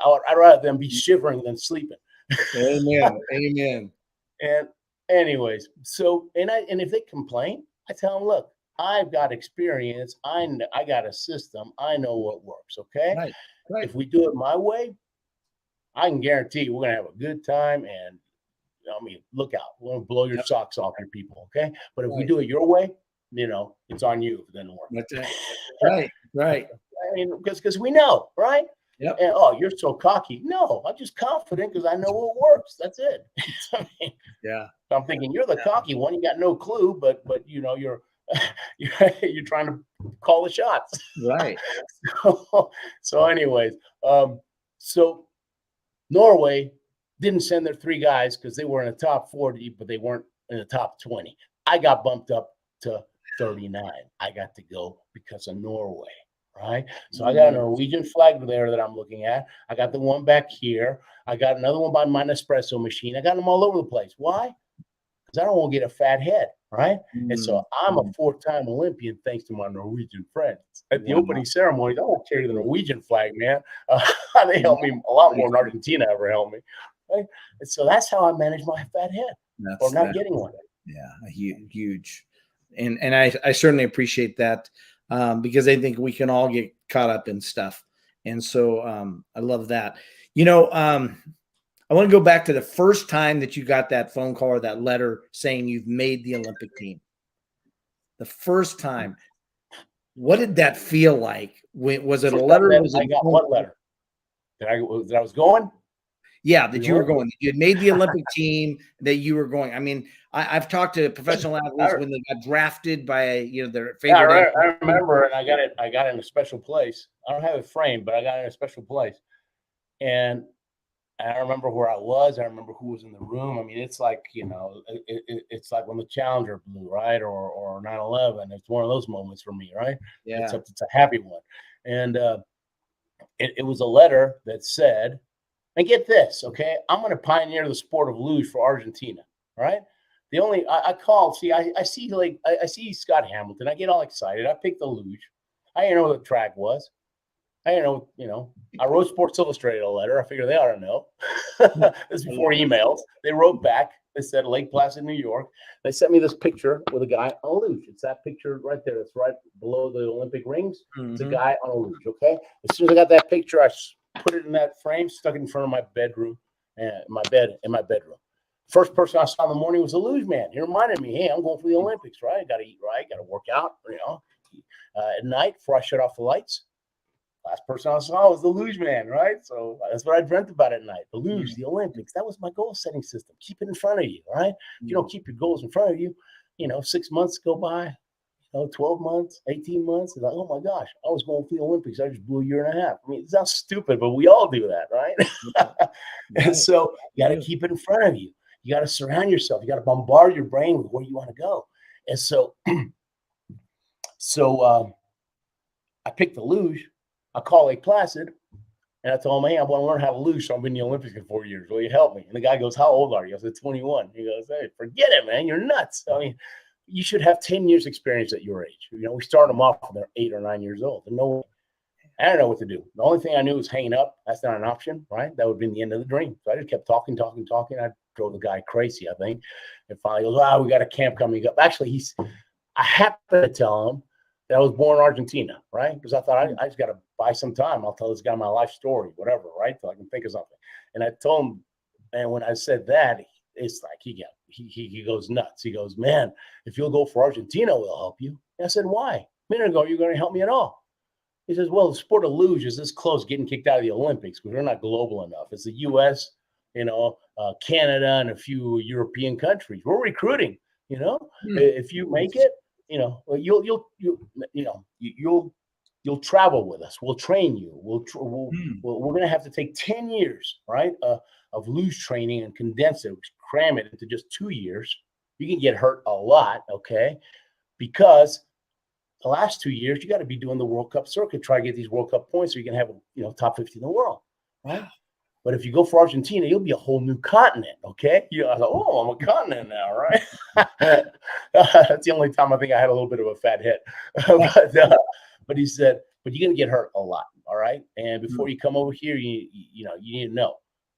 I'd rather them be shivering than sleeping. Amen. Amen. And anyways, so and if they complain, I tell them, look, I've got experience. I got a system. I know what works. Okay. Right. Right. If we do it my way, I can guarantee you we're gonna have a good time. And I mean, look out, we're gonna blow your socks off your people. Okay. But if we do it your way, it's on you if it doesn't work. That's it. Right. Right. I mean, because we know, right? Yep. And oh, you're so cocky. No, I'm just confident because I know what works. That's it. I mean, Yeah. I'm thinking you're the cocky one. You got no clue, but you're you're trying to call the shots. Right. So anyways, so Norway didn't send their 3 guys because they were in the top 40, but they weren't in the top 20. I got bumped up to 39. I got to go because of Norway. Right. So I got a Norwegian flag there that I'm looking at. I got the one back here. I got another one by my Nespresso machine. I got them all over the place. Why? Because I don't want to get a fat head. Right. And so I'm a 4-time Olympian thanks to my Norwegian friends. At the opening ceremonies, I won't carry the Norwegian flag, man. They helped me a lot more than Argentina ever helped me. Right. And so that's how I manage my fat head or not getting one. Yeah. Huge. And I certainly appreciate that. Because I think we can all get caught up in stuff. And so I love that. I want to go back to the first time that you got that phone call or that letter saying you've made the Olympic team. The first time. What did that feel like? Was it a letter? I got what letter? That I was going? Yeah, that you were going. You had made the Olympic team, that you were going. I mean, I've talked to professional athletes when they got drafted by their favorite. I remember, and I got it in a special place. I don't have it framed, but I got it in a special place. And I remember where I was. I remember who was in the room. I mean, it's like it's like when the Challenger blew, right, or 9/11. It's one of those moments for me, right? Yeah, it's a happy one. And it was a letter that said. And get this, okay? I'm going to pioneer the sport of luge for Argentina, right? I called. See, I see I see Scott Hamilton. I get all excited. I picked the luge. I didn't know what the track was. I didn't know. I wrote Sports Illustrated a letter. I figured they ought to know. This is before emails. They wrote back. They said Lake Placid, New York. They sent me this picture with a guy on a luge. It's that picture right there. It's right below the Olympic rings. Mm-hmm. It's a guy on a luge. Okay. As soon as I got that picture, I put it in that frame, stuck it in front of my bedroom, in my bedroom. First person I saw in the morning was a luge man. He reminded me, hey, I'm going for the Olympics, right? I got to eat right, got to work out, at night before I shut off the lights. Last person I saw was the luge man, right? So that's what I dreamt about at night. The luge, the Olympics. That was my goal setting system. Keep it in front of you, right? If you don't keep your goals in front of you, 6 months go by, 12 months, 18 months. And like, oh my gosh, I was going for the Olympics. I just blew a year and a half. I mean, it sounds stupid, but we all do that, right? And so you got to keep it in front of you. You got to surround yourself. You got to bombard your brain with where you want to go. And so, I picked the luge. I call Lake Placid, and I told him, hey, I want to learn how to luge, so I'm in the Olympics in 4 years. Will you help me? And the guy goes, how old are you? I said, 21. He goes, hey, forget it, man. You're nuts. I mean, you should have 10 years experience at your age. We start them off when they're 8 or 9 years old. And I don't know what to do. The only thing I knew was hanging up. That's not an option, right? That would have been the end of the dream. So I just kept talking. I drove the guy crazy, I think. And finally goes, we got a camp coming up. Actually, I happened to tell him that I was born in Argentina, right? Because I thought I just got to buy some time. I'll tell this guy my life story, whatever, right? So I can think of something. And I told him, and when I said that, it's like he goes nuts. He goes, man, if you'll go for Argentina, we'll help you. And I said, why? A minute ago, you're going to help me at all. He says, well, the sport of luge is this close getting kicked out of the Olympics because we're not global enough. It's the U.S., Canada, and a few European countries. We're recruiting. If you make it, you'll travel with us. We'll train you. We're going to have to take 10 years, right, of luge training and condense it, cram it into just 2 years. You can get hurt a lot, okay, because the last 2 years, you got to be doing the World Cup circuit, try to get these World Cup points so you can have, top 50 in the world, right? But if you go for Argentina, you'll be a whole new continent, okay? I thought, I'm a continent now, right? That's the only time I think I had a little bit of a fat hit. But he said, but you're going to get hurt a lot, all right? And before you come over here, you need to know,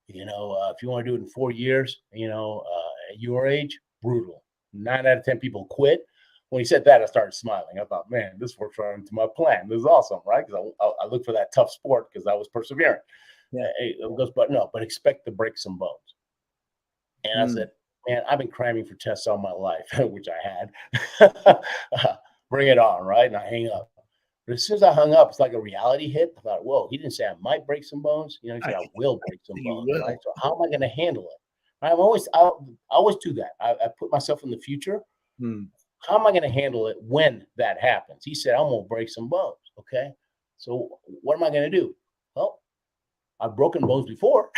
if you want to do it in 4 years, at your age, brutal. 9 out of 10 people quit. When he said that, I started smiling. I thought, man, this works right into my plan. This is awesome, right? Because I look for that tough sport because I was persevering. Yeah. It goes, but expect to break some bones. And I said, man, I've been cramming for tests all my life, which I had. Bring it on, right? And I hang up. But as soon as I hung up, it's like a reality hit. I thought, whoa, he didn't say I might break some bones. He said I will break some bones. Right? So how am I going to handle it? I always do that. I put myself in the future. How am I going to handle it when that happens? He said, I'm going to break some bones. Okay. So what am I going to do? Well, I've broken bones before,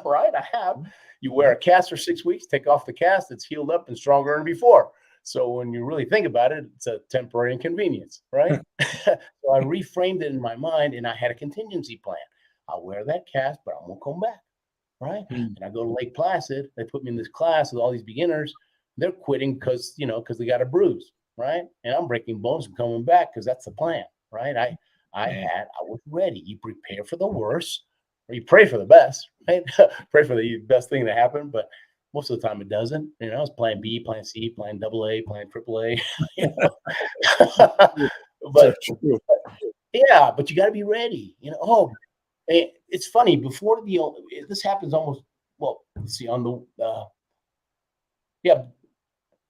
right? I have. You wear a cast for 6 weeks, take off the cast, it's healed up and stronger than before. So when you really think about it, it's a temporary inconvenience, right? So I reframed it in my mind and I had a contingency plan. I'll wear that cast, but I'm going to come back, right? And I go to Lake Placid. They put me in this class with all these beginners. They're quitting because they got a bruise, right? And I'm breaking bones and coming back because that's the plan, right? I was ready. You prepare for the worst, or you pray for the best, right? Pray for the best thing to happen, but most of the time it doesn't. It's plan B, plan C, plan AA, plan AAA. But but you got to be ready. It's funny. Before this happens almost. Well, let's see on the.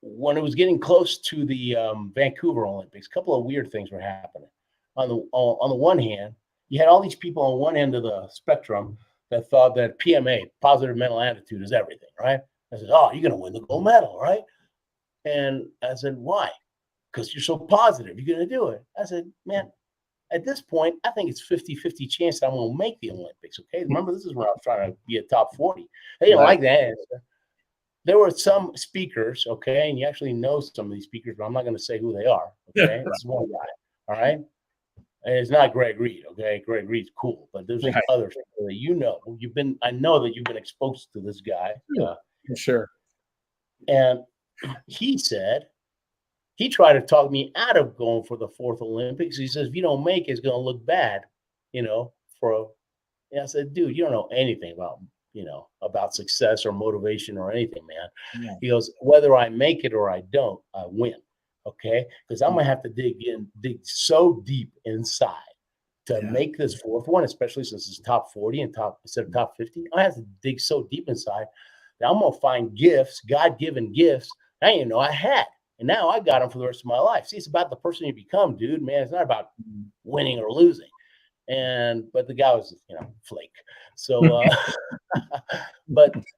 When it was getting close to the Vancouver Olympics, a couple of weird things were happening. On the one hand, you had all these people on one end of the spectrum that thought that PMA, positive mental attitude, is everything, right? I said, you're going to win the gold medal, right? And I said, why? Because you're so positive. You're going to do it. I said, man, at this point, I think it's 50-50 chance that I'm going to make the Olympics, okay? Remember, this is when I was trying to be a top 40. They didn't like that answer. There were some speakers, okay, and you actually know some of these speakers, but I'm not going to say who they are, okay? This is one guy, all right? And it's not Greg Reed, okay? Greg Reed's cool, but there's others that I know that you've been exposed to this guy. Sure. And he said, he tried to talk me out of going for the 4th Olympics. He says, if you don't make it, it's going to look bad, and I said, dude, you don't know anything about success or motivation or anything, man. Yeah. He goes, whether I make it or I don't, I win. Okay. Because I'm going to have to dig so deep inside to make this 4th one, especially since it's top 40 and instead of top 50. I have to dig so deep inside that I'm going to find gifts, God-given gifts I didn't know I had. And now I got them for the rest of my life. See, it's about the person you become, dude, man. It's not about winning or losing. But the guy was, flake. So,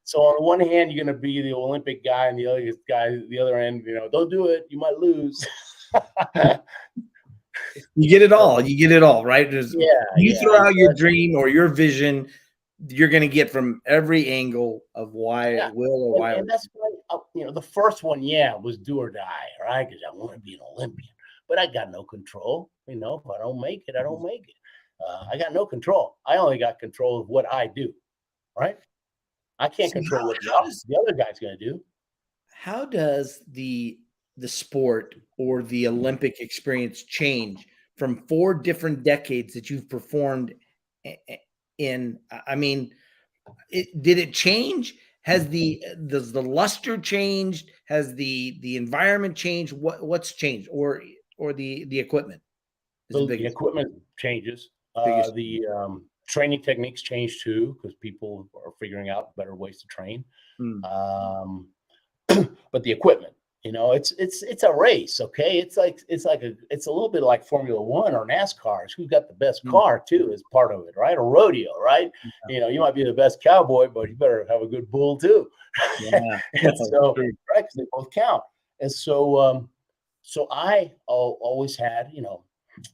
so on the one hand, you're going to be the Olympic guy, and the other guy, the other end, don't do it. You might lose. You get it all. You get it all, right? You throw out your dream or your vision, you're going to get from every angle of why it will or why. And that's why, the first one, was do or die, right? Because I want to be an Olympian, but I got no control. If I don't make it, I don't make it. I got no control. I only got control of what I do, right? I can't control what the other guy's going to do. How does the sport or the Olympic experience change from 4 different decades that you've performed in. I mean, did it change? Has does the luster changed? Has the environment changed? What's changed, or the equipment? The equipment changes. Biggest. The training techniques change too, because people are figuring out better ways to train. Hmm. But the equipment, it's a race. Okay, it's a little bit like Formula One or NASCAR. It's who's got the best car too is part of it, right? Or rodeo, right? Yeah. You might be the best cowboy, but you better have a good bull too. Yeah. And so, right, because they both count. And so, so I always had,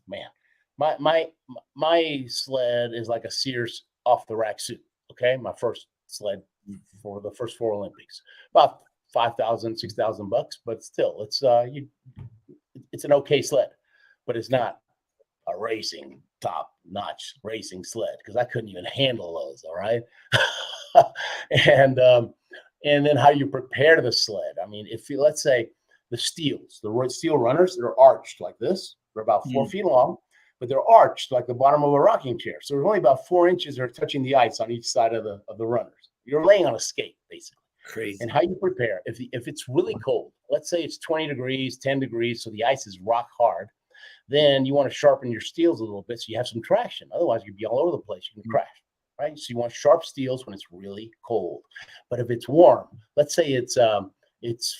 man, my sled is like a Sears off the rack suit. Okay, my first sled for the first 4 Olympics, about $5,000, $6,000, but still, it's an okay sled, but it's not a racing top-notch racing sled because I couldn't even handle those. All right, and then how you prepare the sled. I mean, if you let's say the steel runners that are arched like this, they're about 4 feet long, but they're arched like the bottom of a rocking chair. So there's only about 4 inches that are touching the ice on each side of the runners. You're laying on a skate, basically. Crazy. And how you prepare, if it's really cold, let's say it's 20 degrees, 10 degrees, so the ice is rock hard, then you want to sharpen your steels a little bit so you have some traction. Otherwise, you'd be all over the place. You can crash, right? So you want sharp steels when it's really cold. But if it's warm, let's say it's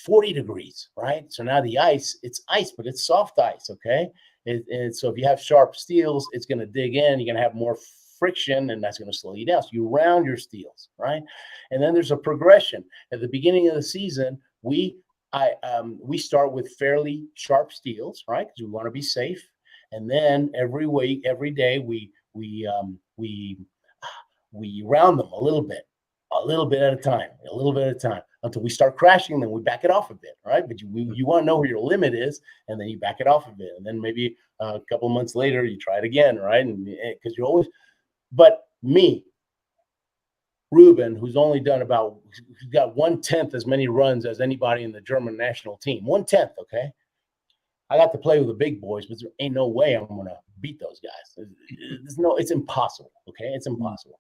40 degrees, right? So now the ice, it's ice, but it's soft ice, okay? And so if you have sharp steels, it's going to dig in. You're going to have more friction, and that's going to slow you down. So you round your steels, right? And then there's a progression. At the beginning of the season, we start with fairly sharp steels, right? Because we want to be safe. And then every week, every day, we round them a little bit at a time, until we start crashing. Then we back it off a bit, right? But you want to know where your limit is, and then you back it off a bit, and then maybe a couple of months later you try it again, right? And because you always. But me, Ruben, who's got 1/10 as many runs as anybody in the German national team, 1/10. Okay, I got to play with the big boys, but there ain't no way I'm gonna beat those guys. It's impossible. Okay, it's impossible.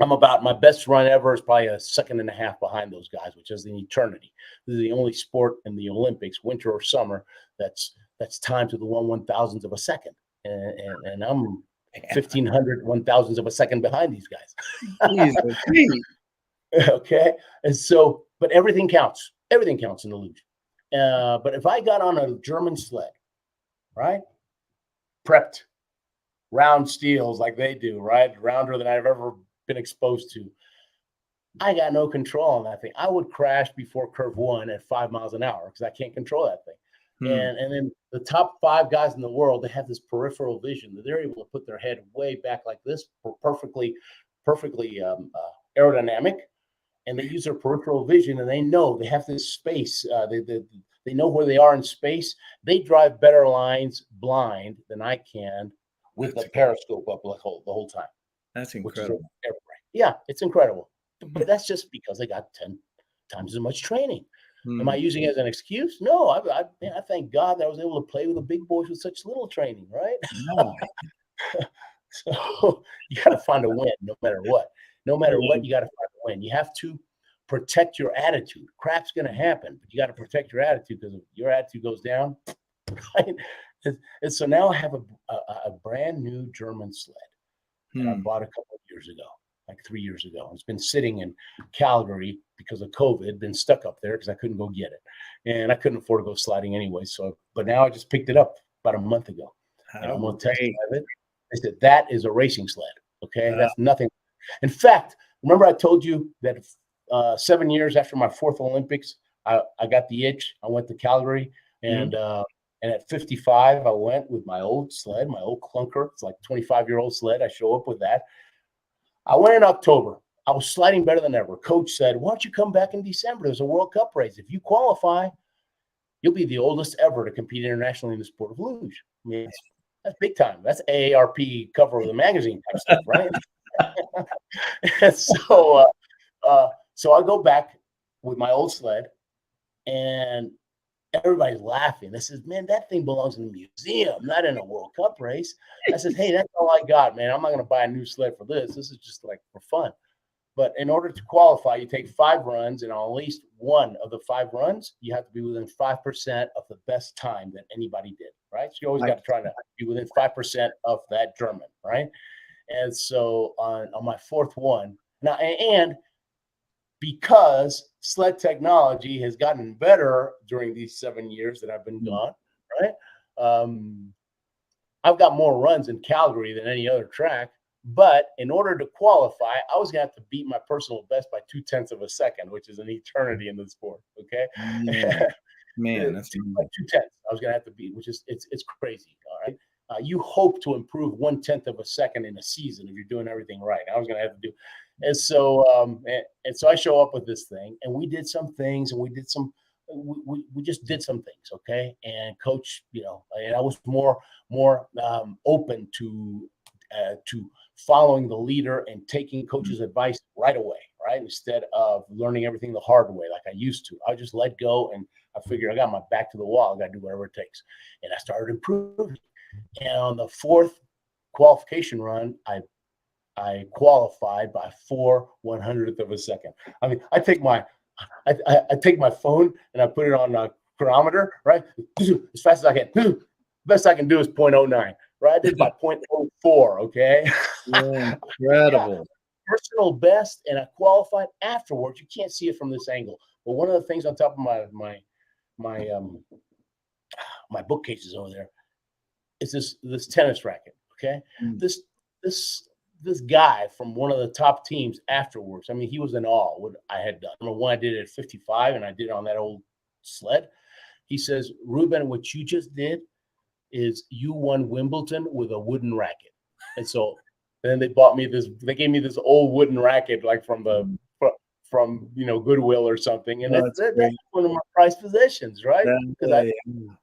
I'm about my best run ever is probably a second and a half behind those guys, which is an eternity. This is the only sport in the Olympics, winter or summer, that's timed to the 1/1000th of a second, and I'm 1,500 1,000ths of a second behind these guys. Okay, and so, but everything counts. Everything counts in the luge. But if I got on a German sled, right, prepped, round steels like they do, right, rounder than I've ever been exposed to, I got no control on that thing. I would crash before curve 1 at 5 miles an hour because I can't control that thing. And then the top 5 guys in the world, they have this peripheral vision that they're able to put their head way back like this, perfectly aerodynamic, and they use their peripheral vision, and they know they have this space. They know where they are in space. They drive better lines blind than I can with the periscope up the whole time. That's incredible. Yeah, it's incredible. But that's just because they got 10 times as much training. Am I using it as an excuse? No, I thank God that I was able to play with the big boys with such little training, right? No. So you got to find a win no matter what. No matter what, you got to find a win. You have to protect your attitude. Crap's going to happen, but you got to protect your attitude, because if your attitude goes down, right? And so now I have a brand new German sled that I bought a couple of years ago. Like 3 years ago. It's been sitting in Calgary because of COVID, been stuck up there because I couldn't go get it. And I couldn't afford to go sliding anyway. But now I just picked it up about a month ago. And I'm going to test drive it. I said, that is a racing sled. Okay. That's nothing. In fact, remember I told you that 7 years after my 4th Olympics, I got the itch. I went to Calgary, and at 55, I went with my old sled, my old clunker. It's like a 25-year-old sled. I show up with that. I went in October. I was sliding better than ever. Coach said, why don't you come back in December? There's a World Cup race. If you qualify, you'll be the oldest ever to compete internationally in the sport of luge. I mean, that's big time. That's AARP cover of the magazine type stuff, right? And so I go back with my old sled, and everybody's laughing. They says, man, that thing belongs in a museum, not in a World Cup race. I said, hey, that's all I got, man. I'm not going to buy a new sled for this. This is just like for fun. But in order to qualify, you take 5 runs, and on at least one of the 5 runs, you have to be within 5% of the best time that anybody did, right? So you always got to try to be within 5% of that German, right? And so on my 4th one, now, and because sled technology has gotten better during these 7 years that I've been gone, right? I've got more runs in Calgary than any other track. But in order to qualify, I was going to have to beat my personal best by 0.2 of a second, which is an eternity in the sport. Okay. Man, that's 2 0.2 I was going to have to beat, which is it's crazy. All right. You hope to improve 0.1 of a second in a season if you're doing everything right. I was going to have to do, and so I show up with this thing, and we did some things, and we just did some things, okay. And coach, and I was more open to following the leader and taking coach's advice right away, right? Instead of learning everything the hard way like I used to. I just let go, and I figured I got my back to the wall. I got to do whatever it takes. And I started improving. And on the 4th qualification run, I qualified by 4/100th of a second. I mean, I take my phone and I put it on a chronometer, right? As fast as I can. Best I can do is 0.09. Right, I did by 0.04. Okay, incredible. Personal best, and I qualified afterwards. You can't see it from this angle, but one of the things on top of my bookcases over there is this tennis racket. Okay, this guy from one of the top teams afterwards. I mean, he was in awe what I had done. Number one, I did it at 55, and I did it on that old sled. He says, Ruben, what you just did is you won Wimbledon with a wooden racket. And so then they gave me this old wooden racket, like from Goodwill or something. And that's one of my prized possessions, right? Because I didn't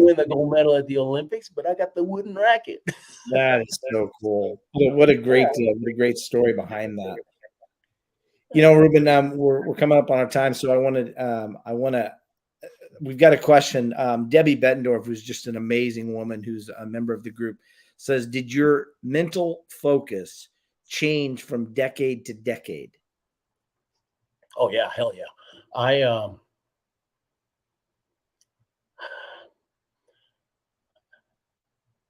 win the gold medal at the Olympics, but I got the wooden racket. That is so cool. What a great story behind that. Ruben, we're coming up on our time, so I want to. We've got a question. Debbie Bettendorf, who's just an amazing woman, who's a member of the group, says, did your mental focus change from decade to decade? Oh, yeah. Hell yeah.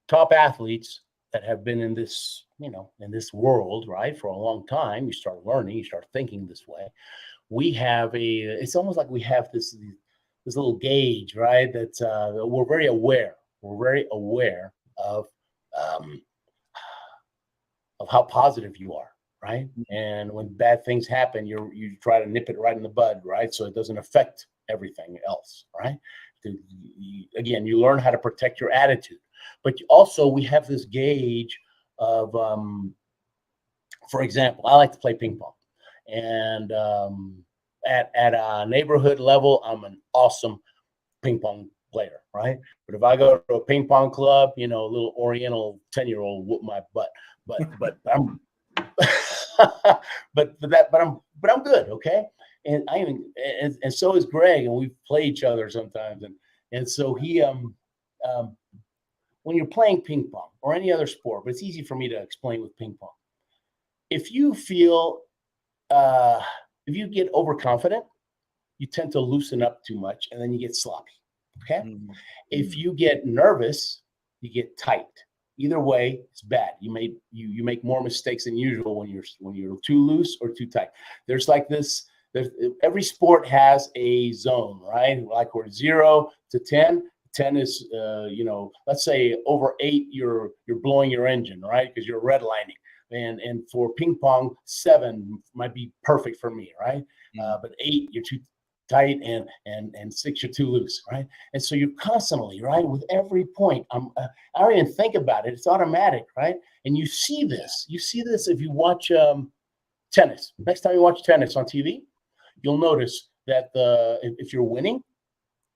Top athletes that have been in this, in this world, right, for a long time, you start learning, you start thinking this way. We have it's almost like we have this little gauge, right? That we're very aware. We're very aware of how positive you are, right? And when bad things happen, you try to nip it right in the bud, right? So it doesn't affect everything else, right? Again, you learn how to protect your attitude, but also we have this gauge of, for example, I like to play ping pong, and at a neighborhood level, I'm an awesome ping pong player, right? But if I go to a ping pong club, a little Oriental 10-year-old whoop my butt. But I'm I'm good, okay? And and so is Greg, and we play each other sometimes. And so he when you're playing ping pong or any other sport, but it's easy for me to explain with ping pong. If you feel if you get overconfident, you tend to loosen up too much, and then you get sloppy. Okay. Mm-hmm. If you get nervous, you get tight. Either way, it's bad. You make more mistakes than usual when you're too loose or too tight. There's like this. Every sport has a zone, right? Like we're 0 to 10. 10 is, let's say over 8, you're blowing your engine, right? Because you're redlining. And for ping pong, 7 might be perfect for me, right? Mm-hmm. But 8, you're too tight, and 6, you're too loose, right? And so you're constantly, right, with every point. I don't even think about it; it's automatic, right? And you see this if you watch tennis. Next time you watch tennis on TV, you'll notice that if you're winning,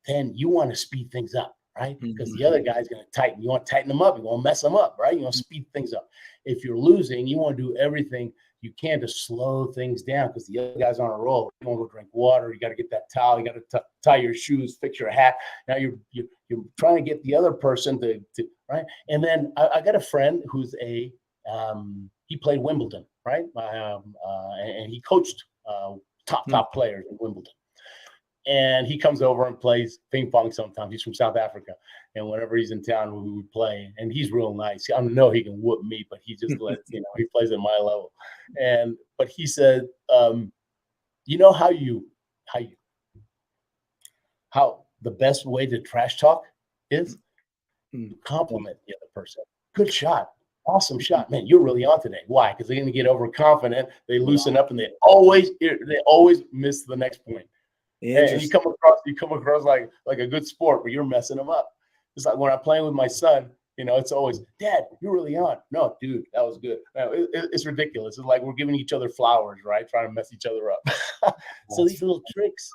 then you want to speed things up, right? Because the other guy's going to tighten. You want to tighten them up. You want to mess them up, right? You want to speed things up. If you're losing, you want to do everything you can't just slow things down because the other guy's on a roll. You want to go drink water. You got to get that towel. You got to tie your shoes, fix your hat. Now you're trying to get the other person to right. And then I got a friend who's he played Wimbledon, right? And he coached top players in Wimbledon. And he comes over and plays ping pong sometimes. He's from South Africa. And whenever he's in town, we would play. And he's real nice. I don't know he can whoop me, but he just lets, he plays at my level. But he said, you know how the best way to trash talk is to compliment the other person. Good shot. Awesome shot. Man, you're really on today. Why? Because they're going to get overconfident. They loosen up and they always miss the next point. And you come across like a good sport, but you're messing them up. It's like when I'm playing with my son, it's always, Dad, you're really on. No, dude, that was good. No, it's ridiculous. It's like we're giving each other flowers, right? Trying to mess each other up. So these little tricks,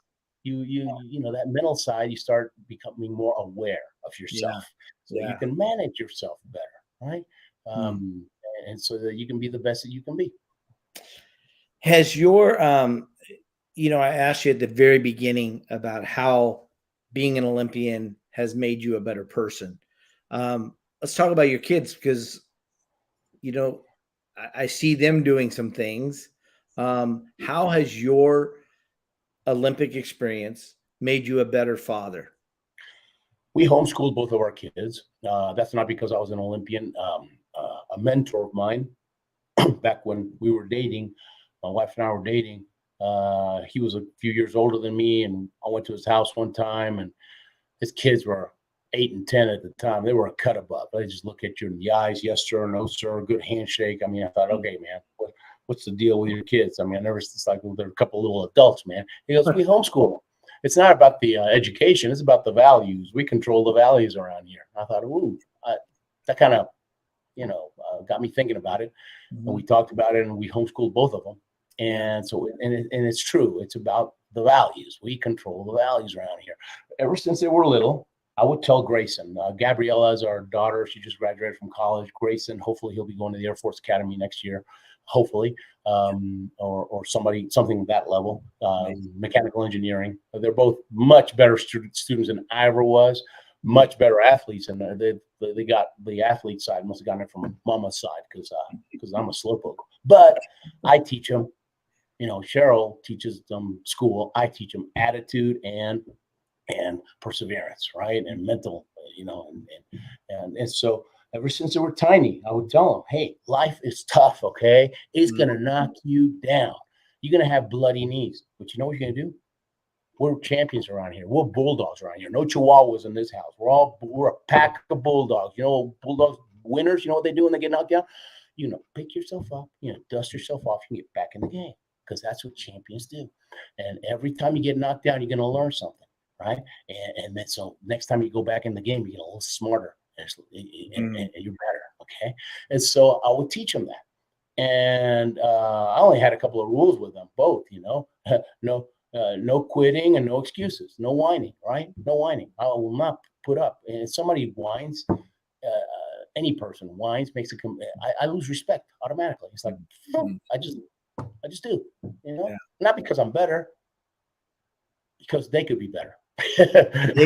that mental side, you start becoming more aware of yourself, so you can manage yourself better, right? And so that you can be the best that you can be. Has your I asked you at the very beginning about how being an Olympian has made you a better person. Let's talk about your kids because, I see them doing some things. How has your Olympic experience made you a better father? We homeschooled both of our kids. That's not because I was an Olympian. A mentor of mine, back when we were dating, my wife and I were dating, he was a few years older than me, and I went to his house one time, and his kids were 8 and 10 at the time. They were a cut above. They just look at you in the eyes, yes sir, no sir, good handshake. I mean, I thought, okay, man, what's the deal with your kids? I mean, it's like they're a couple little adults, man. He goes, we homeschool them. It's not about the education; it's about the values. We control the values around here. I thought, ooh, that kind of, got me thinking about it. And we talked about it, and we homeschooled both of them. And so, and it's true. It's about the values. We control the values around here. Ever since they were little, I would tell Grayson. Gabriella is our daughter. She just graduated from college. Grayson, hopefully he'll be going to the Air Force Academy next year, hopefully, or something at that level, mechanical engineering. They're both much better students than I ever was, much better athletes. And they got the athlete side, must have gotten it from mama's side because I'm a slowpoke. But I teach them. Cheryl teaches them school. I teach them attitude and perseverance, right? And mental, and so ever since they were tiny, I would tell them, hey, life is tough, okay? It's going to knock you down. You're going to have bloody knees. But you know what you're going to do? We're champions around here. We're bulldogs around here. No chihuahuas in this house. We're a pack of bulldogs. Bulldogs winners, you know what they do when they get knocked down? Pick yourself up, dust yourself off and get back in the game, because that's what champions do. And every time you get knocked down, you're going to learn something, right? And then so next time you go back in the game, you get a little smarter and you're better, okay? And so I would teach them that. And I only had a couple of rules with them, both, no quitting and no excuses, no whining, right? No whining. I will not put up. And if somebody whines, any person whines, I lose respect automatically. It's like, I just do, not because I'm better, because they could be better.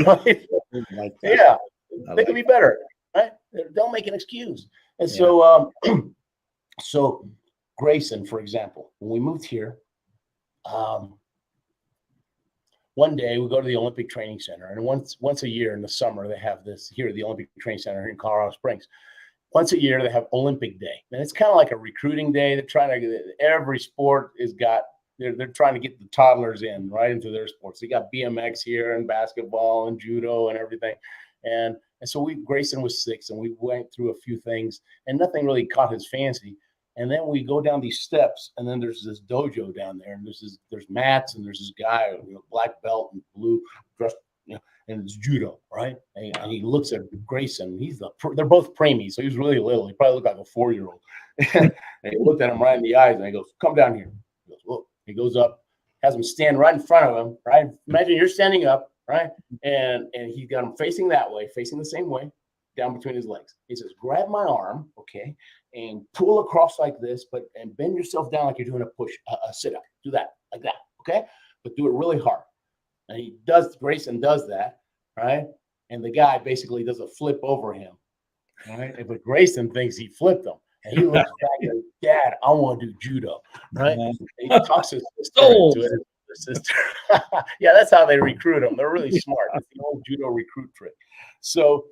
Right? Yeah, they could be better, right? Don't make an excuse. And so, so Grayson, for example, when we moved here, one day we go to the Olympic Training Center, and once a year in the summer, they have this here at the Olympic Training Center in Colorado Springs. Once a year, they have Olympic Day, and it's kind of like a recruiting day. They're trying to every sport they're trying to get the toddlers in right into their sports. They got BMX here and basketball and judo and everything, and so Grayson was 6, and we went through a few things, and nothing really caught his fancy. And then we go down these steps, and then there's this dojo down there, and there's mats, and there's this guy, black belt and blue dress, and it's judo, right? And he looks at Grayson. They're both preemies, so he's really little. He probably looked like a 4-year-old. And he looked at him right in the eyes, and he goes, "Come down here." He goes, "Whoa." He goes up, has him stand right in front of him, right? Imagine you're standing up, right? And he got him facing that way, facing the same way. down between his legs. He says, grab my arm, okay, and pull across like this, and bend yourself down like you're doing a sit up. Do that like that, okay? But do it really hard. And Grayson does that, right? And the guy basically does a flip over him, right? But Grayson thinks he flipped him. And he looks back and goes, Dad, I want to do judo, right? And he talks his sister into it. His sister. Yeah, that's how they recruit them. They're really smart. It's the old judo recruit trick. So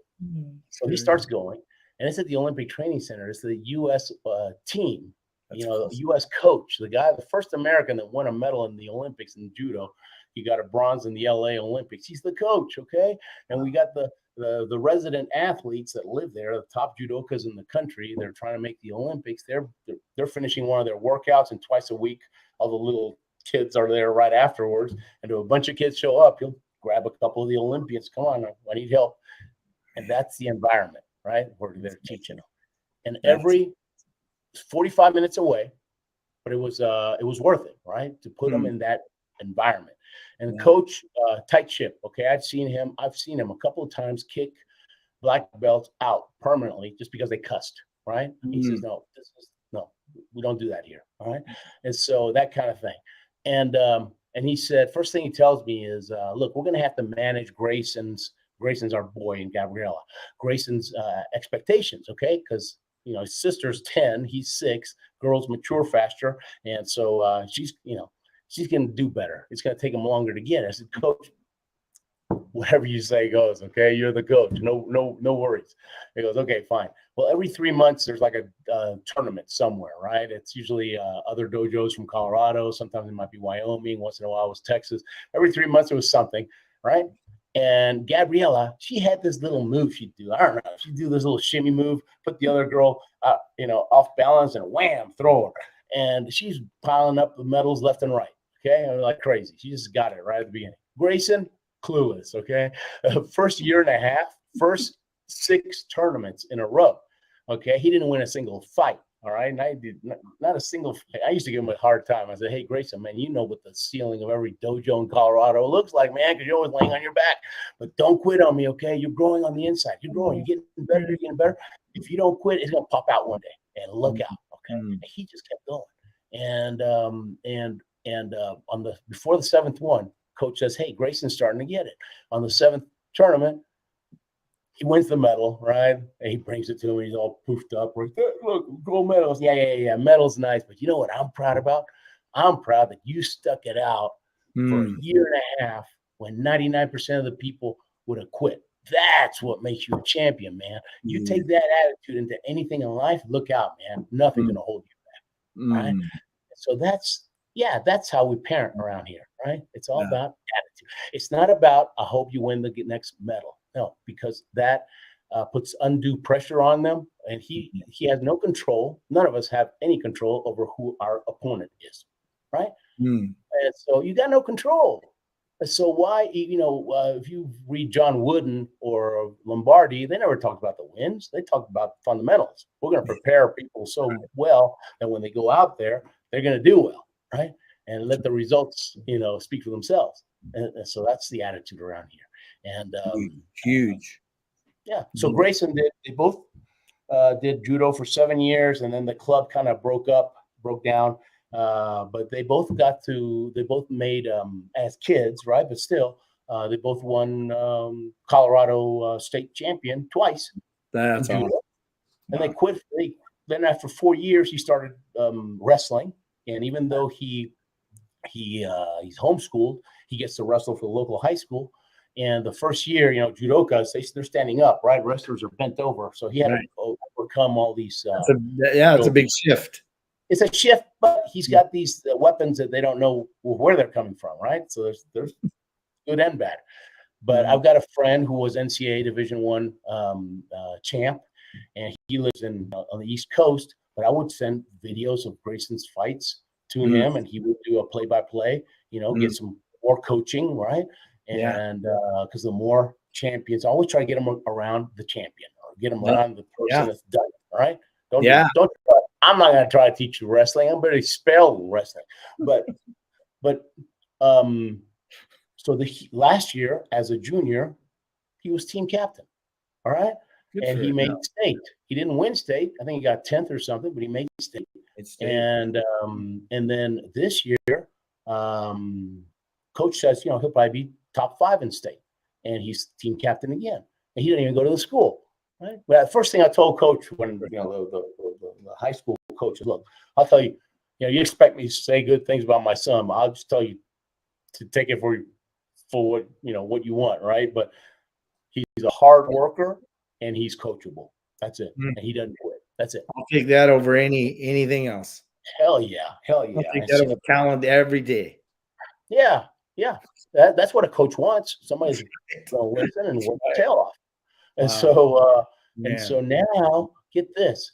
he starts going, and it's at the Olympic Training Center. It's the U.S. Team, the U.S. coach, the first American that won a medal in the Olympics in judo. He got a bronze in the L.A. Olympics. He's the coach, okay? And we got the resident athletes that live there, the top judokas in the country. They're trying to make the Olympics. They're finishing one of their workouts, and twice a week, all the little kids are there right afterwards. And to a bunch of kids show up, he'll grab a couple of the Olympians. Come on, I need help. And that's the environment, right, where they're teaching them. And every 45 minutes away, but it was worth it, right, to put them in that environment. And coach, tight ship. Okay, I've seen him a couple of times kick black belts out permanently just because they cussed. Right? He says, no, we don't do that here. All right, and so that kind of thing. And he said, first thing he tells me is, look, we're going to have to manage Grayson's our boy, and Gabriella. Grayson's expectations. Okay, because his sister's 10, he's 6. Girls mature faster, and so she's going to do better. It's going to take him longer to get. I said, Coach, whatever you say goes, okay? You're the coach. No worries. He goes, okay, fine. Well, every 3 months, there's like a tournament somewhere, right? It's usually other dojos from Colorado. Sometimes it might be Wyoming. Once in a while, it was Texas. Every 3 months, it was something, right? And Gabriella, she had this little move she'd do. I don't know. She'd do this little shimmy move, put the other girl, off balance, and wham, throw her. And she's piling up the medals left and right. Okay, like crazy. She just got it right at the beginning. Grayson, clueless. Okay, first year and a half, first 6 tournaments in a row. Okay, he didn't win a single fight. All right, and I did not a single fight. I used to give him a hard time. I said, hey, Grayson, man, you know what the ceiling of every dojo in Colorado looks like, man, because you're always laying on your back. But don't quit on me, okay? You're growing on the inside. You're growing. You're getting better. You're getting better. If you don't quit, it's gonna pop out one day. And look out, okay? And he just kept going. And before the 7th one, coach says, hey, Grayson's starting to get it. On the 7th tournament, he wins the medal, right? And he brings it to him. He's all poofed up. Like, look, gold medals. Yeah. Medal's nice. But you know what I'm proud about? I'm proud that you stuck it out for a year and a half when 99% of the people would have quit. That's what makes you a champion, man. You take that attitude into anything in life, look out, man. Nothing's going to hold you back, right? So that's how we parent around here, right? It's all about attitude. It's not about, I hope you win the next medal. No, because that puts undue pressure on them, and he has no control. None of us have any control over who our opponent is, right? And so you got no control. So why, if you read John Wooden or Lombardi, they never talked about the wins. They talked about fundamentals. We're going to prepare people so well that when they go out there, they're going to do well, right? And let the results, speak for themselves. And so that's the attitude around here. And huge. Yeah. So Grayson they both did judo for 7 years, and then the club kind of broke down. But they both made as kids, right? But still, they both won Colorado state champion twice. That's awesome. And they quit. Then after 4 years, he started wrestling, and even though he's homeschooled, he gets to wrestle for the local high school. And the first year, judokas, they're standing up, right? Wrestlers are bent over. So he had to overcome all these. It's a big shift. It's a shift, but he's got these weapons that they don't know where they're coming from, right? So there's good and bad. But I've got a friend who was NCAA Division I champ, and he lives on the East Coast. But I would send videos of Grayson's fights to him, and he would do a play-by-play, get some more coaching, right? And because the more champions, I always try to get them around the champion or get them around the person that's done it, right? Don't I'm not going to try to teach you wrestling. I'm going to spell wrestling. But so last year as a junior, he was team captain. All right. Good and for he him. made state. He didn't win state. I think he got 10th or something, but he made state. It's And then this year, coach says, he'll probably be top 5 in state, and he's team captain again. And he didn't even go to the school. Right. But the first thing I told coach when the high school coach is, look, I'll tell you, you expect me to say good things about my son, but I'll just tell you to take it for what what you want, right? But he's a hard worker and he's coachable. That's it. And he doesn't quit. That's it. I'll take that over anything else. Hell yeah. I'll take that over talent every day. Yeah. That's what a coach wants. Somebody's going to listen and work their tail off. And so now, get this.